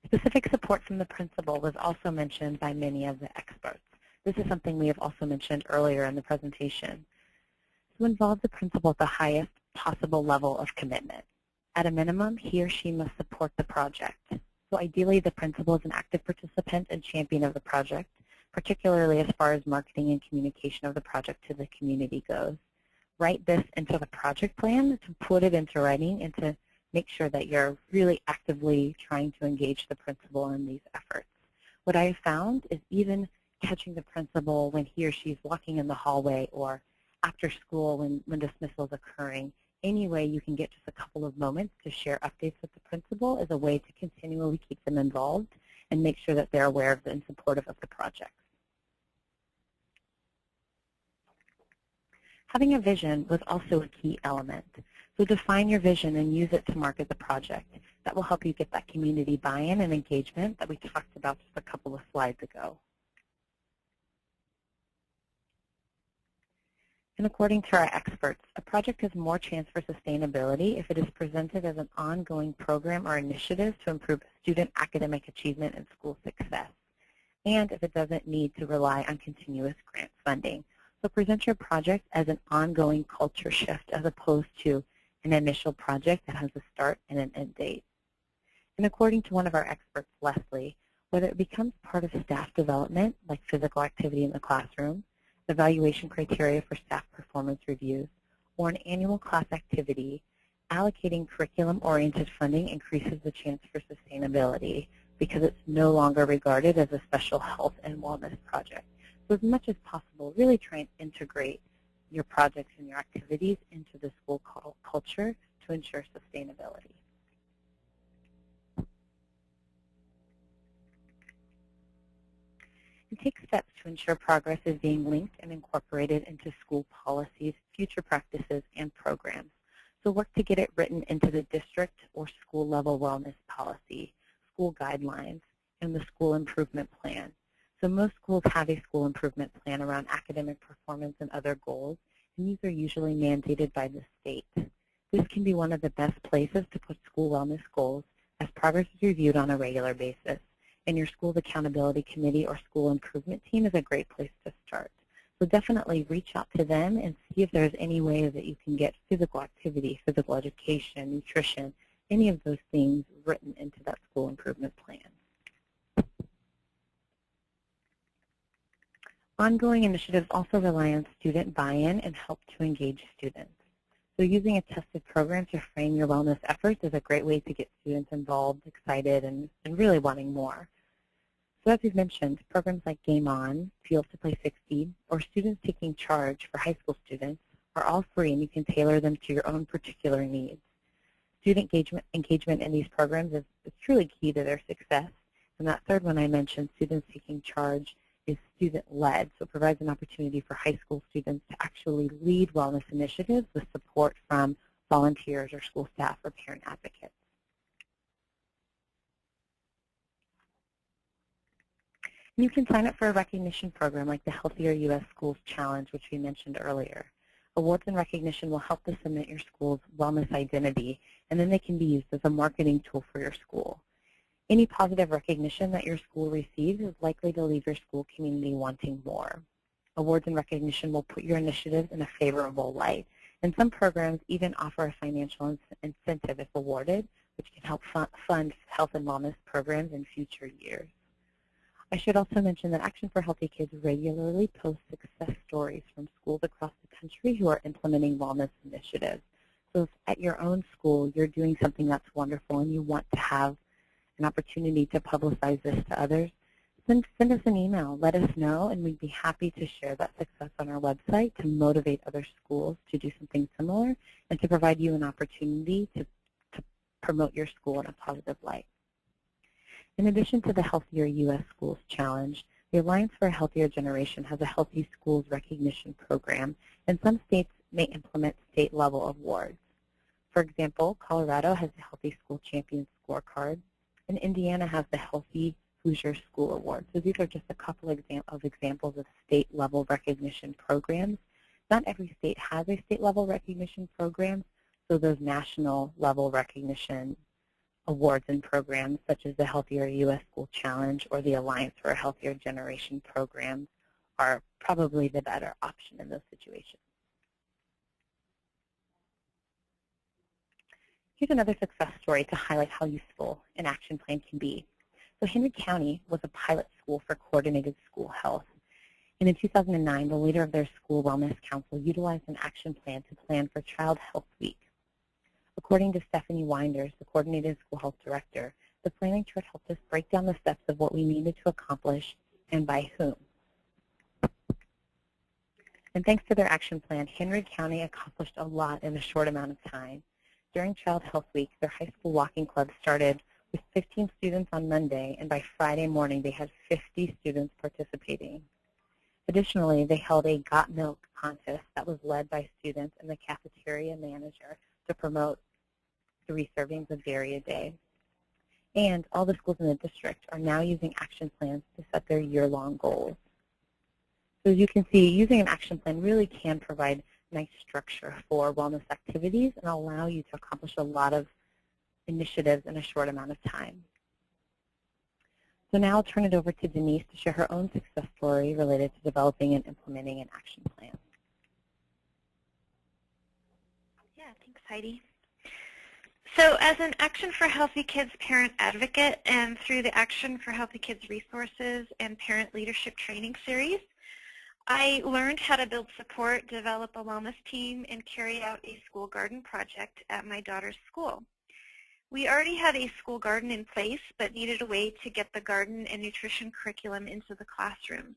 Specific support from the principal was also mentioned by many of the experts. This is something we have also mentioned earlier in the presentation. So involve the principal at the highest possible level of commitment. At a minimum, he or she must support the project. So ideally, the principal is an active participant and champion of the project, particularly as far as marketing and communication of the project to the community goes. Write this into the project plan to put it into writing and to make sure that you're really actively trying to engage the principal in these efforts. What I have found is even catching the principal when he or she is walking in the hallway or after school when dismissal is occurring, any way you can get just a couple of moments to share updates with the principal is a way to continually keep them involved and make sure that they're aware of and supportive of the project. Having a vision was also a key element. So define your vision and use it to market the project. That will help you get that community buy-in and engagement that we talked about just a couple of slides ago. And according to our experts, a project has more chance for sustainability if it is presented as an ongoing program or initiative to improve student academic achievement and school success, and if it doesn't need to rely on continuous grant funding. So present your project as an ongoing culture shift as opposed to an initial project that has a start and an end date. And according to one of our experts, Leslie, whether it becomes part of staff development, like physical activity in the classroom, evaluation criteria for staff performance reviews, or an annual class activity, allocating curriculum-oriented funding increases the chance for sustainability because it's no longer regarded as a special health and wellness project. So as much as possible, really try and integrate your projects and your activities into the school culture to ensure sustainability. And take steps to ensure progress is being linked and incorporated into school policies, future practices, and programs. So work to get it written into the district or school level wellness policy, school guidelines, and the school improvement plan. So most schools have a school improvement plan around academic performance and other goals, and these are usually mandated by the state. This can be one of the best places to put school wellness goals as progress is reviewed on a regular basis. And your school's accountability committee or school improvement team is a great place to start. So definitely reach out to them and see if there's any way that you can get physical activity, physical education, nutrition, any of those things written into that school improvement plan. Ongoing initiatives also rely on student buy-in and help to engage students. So using a tested program to frame your wellness efforts is a great way to get students involved, excited, and really wanting more. So as we've mentioned, programs like Game On, Field to Play 60, or Students Taking Charge for high school students are all free, and you can tailor them to your own particular needs. Student engagement in these programs is truly key to their success. And that third one I mentioned, Students Taking Charge, is student-led, so it provides an opportunity for high school students to actually lead wellness initiatives with support from volunteers or school staff or parent advocates. And you can sign up for a recognition program like the Healthier U.S. Schools Challenge, which we mentioned earlier. Awards and recognition will help to cement your school's wellness identity, and then they can be used as a marketing tool for your school. Any positive recognition that your school receives is likely to leave your school community wanting more. Awards and recognition will put your initiatives in a favorable light, and some programs even offer a financial incentive if awarded, which can help fund health and wellness programs in future years. I should also mention that Action for Healthy Kids regularly posts success stories from schools across the country who are implementing wellness initiatives. So if at your own school you're doing something that's wonderful and you want to have an opportunity to publicize this to others, send us an email. Let us know, and we'd be happy to share that success on our website to motivate other schools to do something similar and to provide you an opportunity to promote your school in a positive light. In addition to the Healthier U.S. Schools Challenge, the Alliance for a Healthier Generation has a Healthy Schools recognition program, and some states may implement state-level awards. For example, Colorado has the Healthy School Champion Scorecard, and Indiana has the Healthy Hoosier School Award. So these are just a couple of examples of state-level recognition programs. Not every state has a state-level recognition program, so those national-level recognition awards and programs, such as the Healthier U.S. School Challenge or the Alliance for a Healthier Generation programs, are probably the better option in those situations. Here's another success story to highlight how useful an action plan can be. So Henry County was a pilot school for coordinated school health. And in 2009, the leader of their school wellness council utilized an action plan to plan for Child Health Week. According to Stephanie Winders, the coordinated school health director, the planning chart helped us break down the steps of what we needed to accomplish and by whom. And thanks to their action plan, Henry County accomplished a lot in a short amount of time. During Child Health Week, their high school walking club started with 15 students on Monday, and by Friday morning they had 50 students participating. Additionally, they held a Got Milk contest that was led by students and the cafeteria manager to promote 3 servings of dairy a day. And all the schools in the district are now using action plans to set their year-long goals. So as you can see, using an action plan really can provide nice structure for wellness activities and allow you to accomplish a lot of initiatives in a short amount of time. So now I'll turn it over to Denise to share her own success story related to developing and implementing an action plan. Yeah, thanks, Heidi. So as an Action for Healthy Kids parent advocate and through the Action for Healthy Kids resources and parent leadership training series, I learned how to build support, develop a wellness team, and carry out a school garden project at my daughter's school. We already had a school garden in place, but needed a way to get the garden and nutrition curriculum into the classrooms.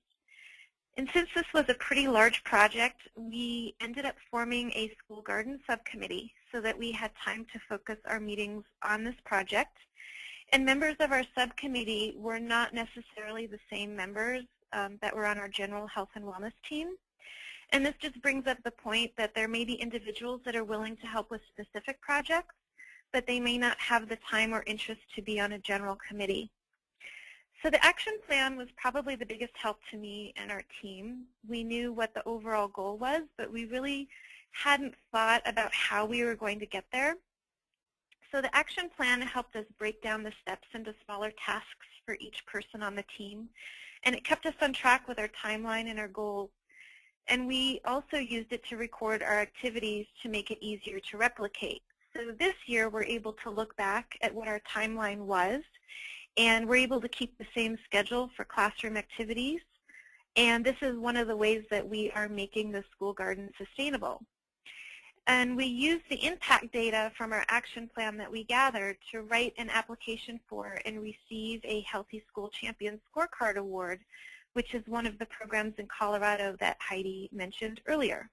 And since this was a pretty large project, we ended up forming a school garden subcommittee so that we had time to focus our meetings on this project. And members of our subcommittee were not necessarily the same members that were on our general health and wellness team. And this just brings up the point that there may be individuals that are willing to help with specific projects, but they may not have the time or interest to be on a general committee. So the action plan was probably the biggest help to me and our team. We knew what the overall goal was, but we really hadn't thought about how we were going to get there. So the action plan helped us break down the steps into smaller tasks for each person on the team, and it kept us on track with our timeline and our goals. And we also used it to record our activities to make it easier to replicate. So this year we're able to look back at what our timeline was, and we're able to keep the same schedule for classroom activities. And this is one of the ways that we are making the school garden sustainable. And we use the impact data from our action plan that we gathered to write an application for and receive a Healthy School Champion Scorecard Award, which is one of the programs in Colorado that Heidi mentioned earlier.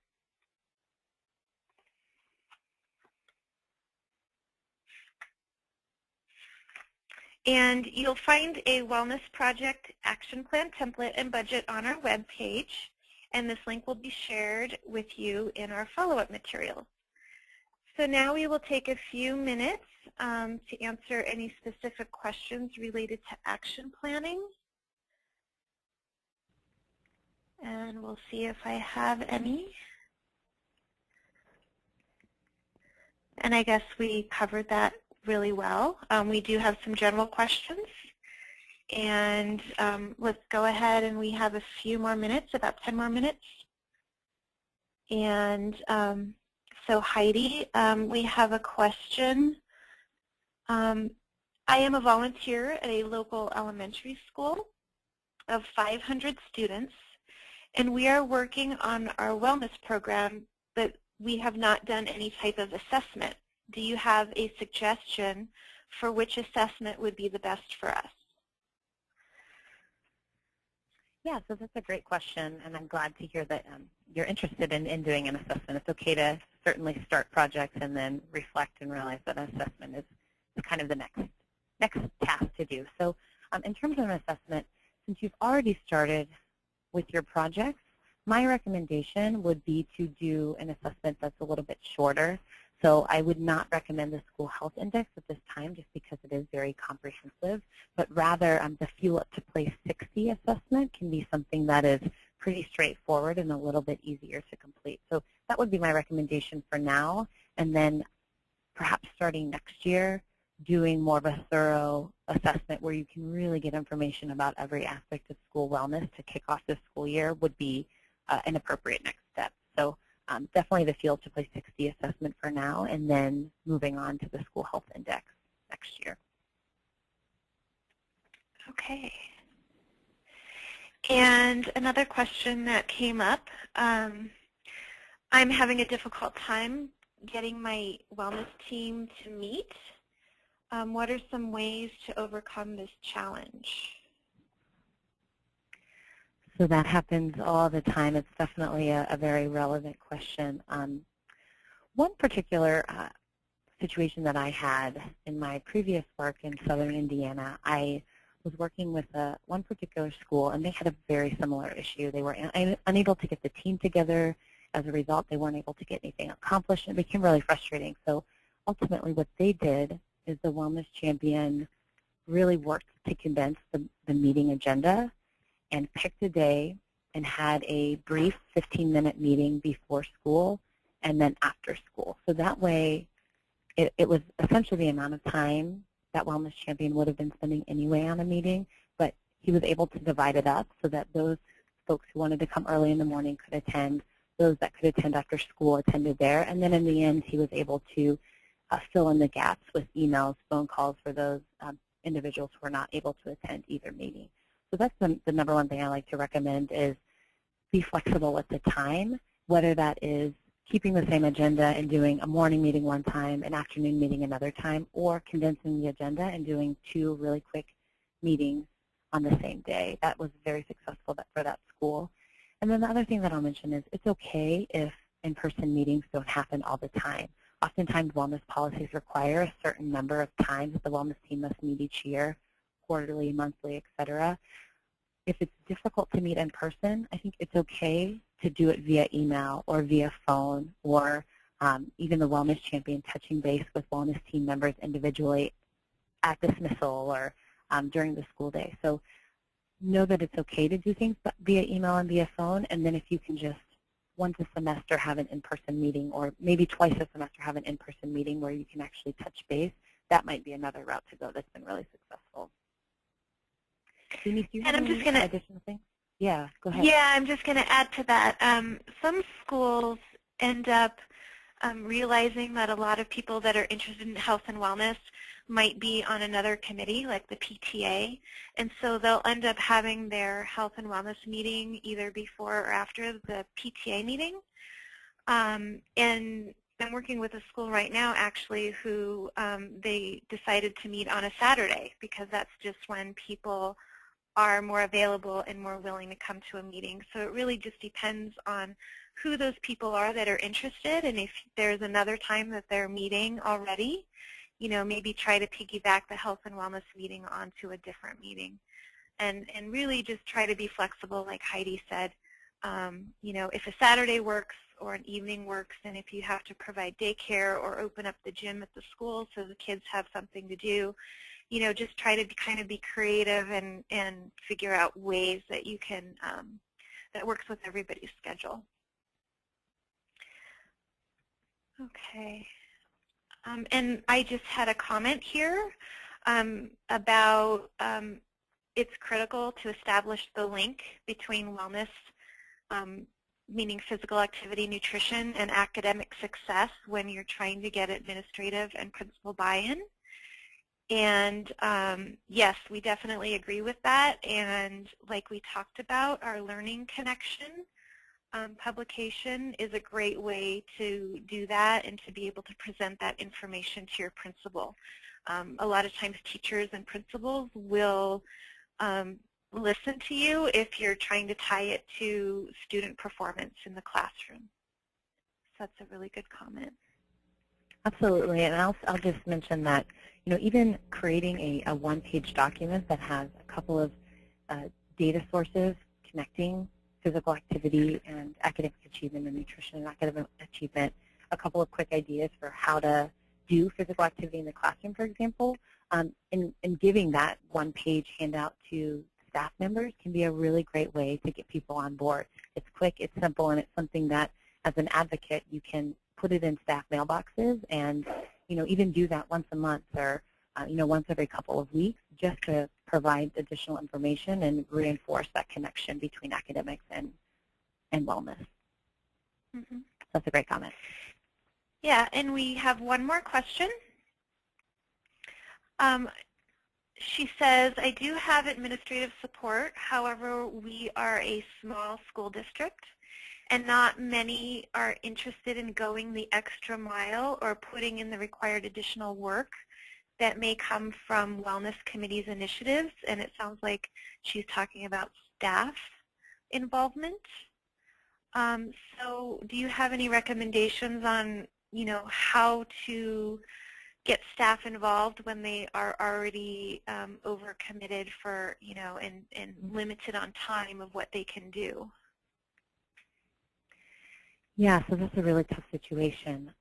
And you'll find a Wellness Project action plan template and budget on our webpage, and this link will be shared with you in our follow-up materials. So now we will take a few minutes to answer any specific questions related to action planning. And we'll see if I have any. And I guess we covered that really well. We do have some general questions. And let's go ahead, and we have a few more minutes, about 10 more minutes. And so Heidi, we have a question. I am a volunteer at a local elementary school of 500 students, and we are working on our wellness program, but we have not done any type of assessment. Do you have a suggestion for which assessment would be the best for us? Yeah, so that's a great question, and I'm glad to hear that you're interested in doing an assessment. It's okay to certainly start projects and then reflect and realize that an assessment is kind of the next task to do. So in terms of an assessment, since you've already started with your projects, my recommendation would be to do an assessment that's a little bit shorter. So I would not recommend the School Health Index at this time just because it is very comprehensive, but rather the Fuel Up to Place 60 assessment can be something that is pretty straightforward and a little bit easier to complete. So that would be my recommendation for now, and then perhaps starting next year, doing more of a thorough assessment where you can really get information about every aspect of school wellness to kick off this school year would be an appropriate next step. So definitely the Field to Play 60 assessment for now, and then moving on to the School Health Index next year. Okay. And another question that came up, I'm having a difficult time getting my wellness team to meet. What are some ways to overcome this challenge? So that happens all the time. It's definitely a very relevant question. One particular situation that I had in my previous work in southern Indiana, I was working with one particular school, and they had a very similar issue. They were unable to get the team together. As a result, they weren't able to get anything accomplished, and it became really frustrating. So ultimately what they did is the Wellness Champion really worked to condense the meeting agenda and picked a day and had a brief 15-minute meeting before school and then after school. So that way, it was essentially the amount of time that Wellness Champion would have been spending anyway on a meeting, but he was able to divide it up so that those folks who wanted to come early in the morning could attend, those that could attend after school attended there, and then in the end, he was able to fill in the gaps with emails, phone calls for those individuals who were not able to attend either meeting. So that's the number one thing I like to recommend is be flexible with the time, whether that is keeping the same agenda and doing a morning meeting one time, an afternoon meeting another time, or condensing the agenda and doing 2 really quick meetings on the same day. That was very successful for that school. And then the other thing that I'll mention is it's okay if in-person meetings don't happen all the time. Oftentimes, wellness policies require a certain number of times that the wellness team must meet each year, quarterly, monthly, et cetera. If it's difficult to meet in person, I think it's okay to do it via email or via phone, or even the Wellness Champion touching base with wellness team members individually at dismissal or during the school day. So know that it's okay to do things via email and via phone, and then if you can just once a semester have an in-person meeting, or maybe twice a semester have an in-person meeting where you can actually touch base, that might be another route to go that's been really successful. Denise, do you have any additional things? Yeah, go ahead. Yeah, I'm just going to add to that. Some schools end up realizing that a lot of people that are interested in health and wellness might be on another committee, like the PTA, and so they'll end up having their health and wellness meeting either before or after the PTA meeting. And I'm working with a school right now, actually, who they decided to meet on a Saturday because that's just when people are more available and more willing to come to a meeting. So it really just depends on who those people are that are interested, and if there's another time that they're meeting already, you know, maybe try to piggyback the health and wellness meeting onto a different meeting. And really just try to be flexible, like Heidi said. You know, if a Saturday works or an evening works, and if you have to provide daycare or open up the gym at the school so the kids have something to do, you know, just try to kind of be creative and figure out ways that you can, that works with everybody's schedule. Okay. And I just had a comment here about it's critical to establish the link between wellness, meaning physical activity, nutrition, and academic success when you're trying to get administrative and principal buy-in. And yes, we definitely agree with that. And like we talked about, our Learning Connection publication is a great way to do that and to be able to present that information to your principal. A lot of times teachers and principals will listen to you if you're trying to tie it to student performance in the classroom. So that's a really good comment. Absolutely, and I'll just mention that, you know, even creating a one-page document that has a couple of data sources connecting physical activity and academic achievement and nutrition and academic achievement, a couple of quick ideas for how to do physical activity in the classroom, for example, and giving that one-page handout to staff members can be a really great way to get people on board. It's quick, it's simple, and it's something that, as an advocate, you can put it in staff mailboxes and, you know, even do that once a month or, you know, once every couple of weeks just to provide additional information and reinforce that connection between academics and wellness. Mm-hmm. That's a great comment. Yeah, and we have one more question. She says, I do have administrative support. However, we are a small school district, and not many are interested in going the extra mile or putting in the required additional work that may come from wellness committees initiatives. And it sounds like she's talking about staff involvement. So do you have any recommendations on, how to get staff involved when they are already overcommitted for, and limited on time of what they can do? Yeah, so that's a really tough situation.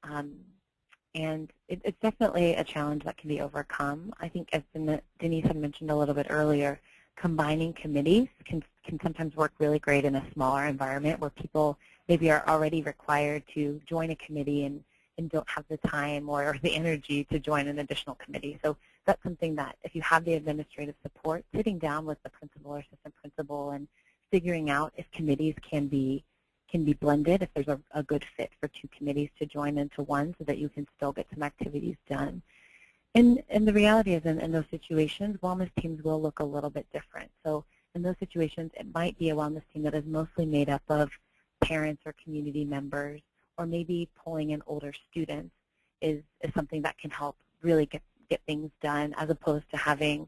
And it's definitely a challenge that can be overcome. I think, as Denise had mentioned a little bit earlier, combining committees can sometimes work really great in a smaller environment where people maybe are already required to join a committee and don't have the time or the energy to join an additional committee. So that's something that, if you have the administrative support, sitting down with the principal or assistant principal and figuring out if committees can be blended, if there's a good fit for two committees to join into one so that you can still get some activities done. And the reality is, in those situations, wellness teams will look a little bit different. So in those situations, it might be a wellness team that is mostly made up of parents or community members, or maybe pulling in older students is something that can help really get things done, as opposed to having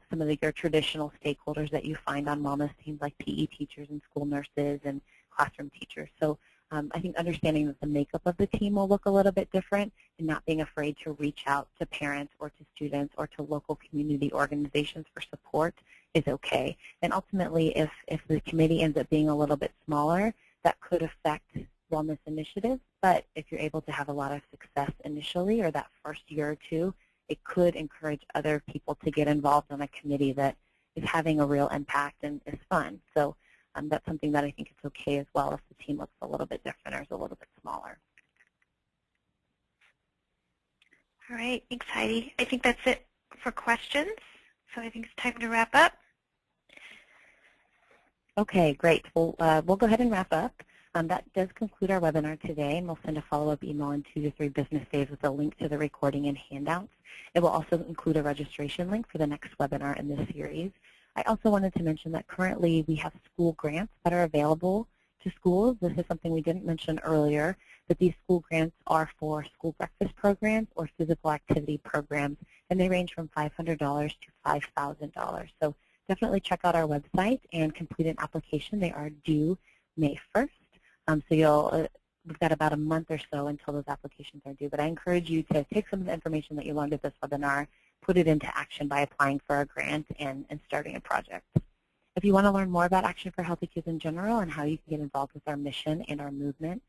some of your traditional stakeholders that you find on wellness teams, like PE teachers and school nurses and classroom teachers. So I think understanding that the makeup of the team will look a little bit different, and not being afraid to reach out to parents or to students or to local community organizations for support is okay. And ultimately, if the committee ends up being a little bit smaller, that could affect wellness initiatives, but if you're able to have a lot of success initially, or that first year or two, it could encourage other people to get involved in a committee that is having a real impact and is fun. So that's something that I think it's okay as well if the team looks a little bit different or is a little bit smaller. All right, thanks, Heidi. I think that's it for questions, so I think it's time to wrap up. Okay, great. We'll go ahead and wrap up. That does conclude our webinar today, and we'll send a follow-up email in 2 to 3 business days with a link to the recording and handouts. It will also include a registration link for the next webinar in this series. I also wanted to mention that currently we have school grants that are available to schools. This is something we didn't mention earlier, but these school grants are for school breakfast programs or physical activity programs, and they range from $500 to $5,000. So definitely check out our website and complete an application. They are due May 1st. So we've got about a month or so until those applications are due. But I encourage you to take some of the information that you learned at this webinar, put it into action by applying for a grant and starting a project. If you want to learn more about Action for Healthy Kids in general and how you can get involved with our mission and our movement,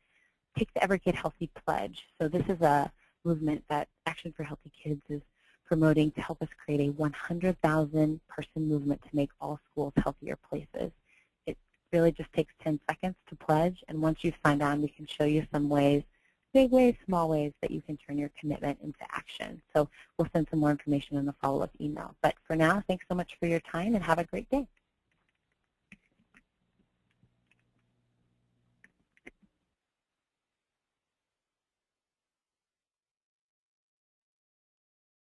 take the Every Kid Healthy Pledge. So this is a movement that Action for Healthy Kids is promoting to help us create a 100,000 person movement to make all schools healthier places. Really just takes 10 seconds to pledge, and once you've signed on, we can show you some ways, big ways, small ways, that you can turn your commitment into action. So we'll send some more information in the follow-up email. But for now, thanks so much for your time, and have a great day.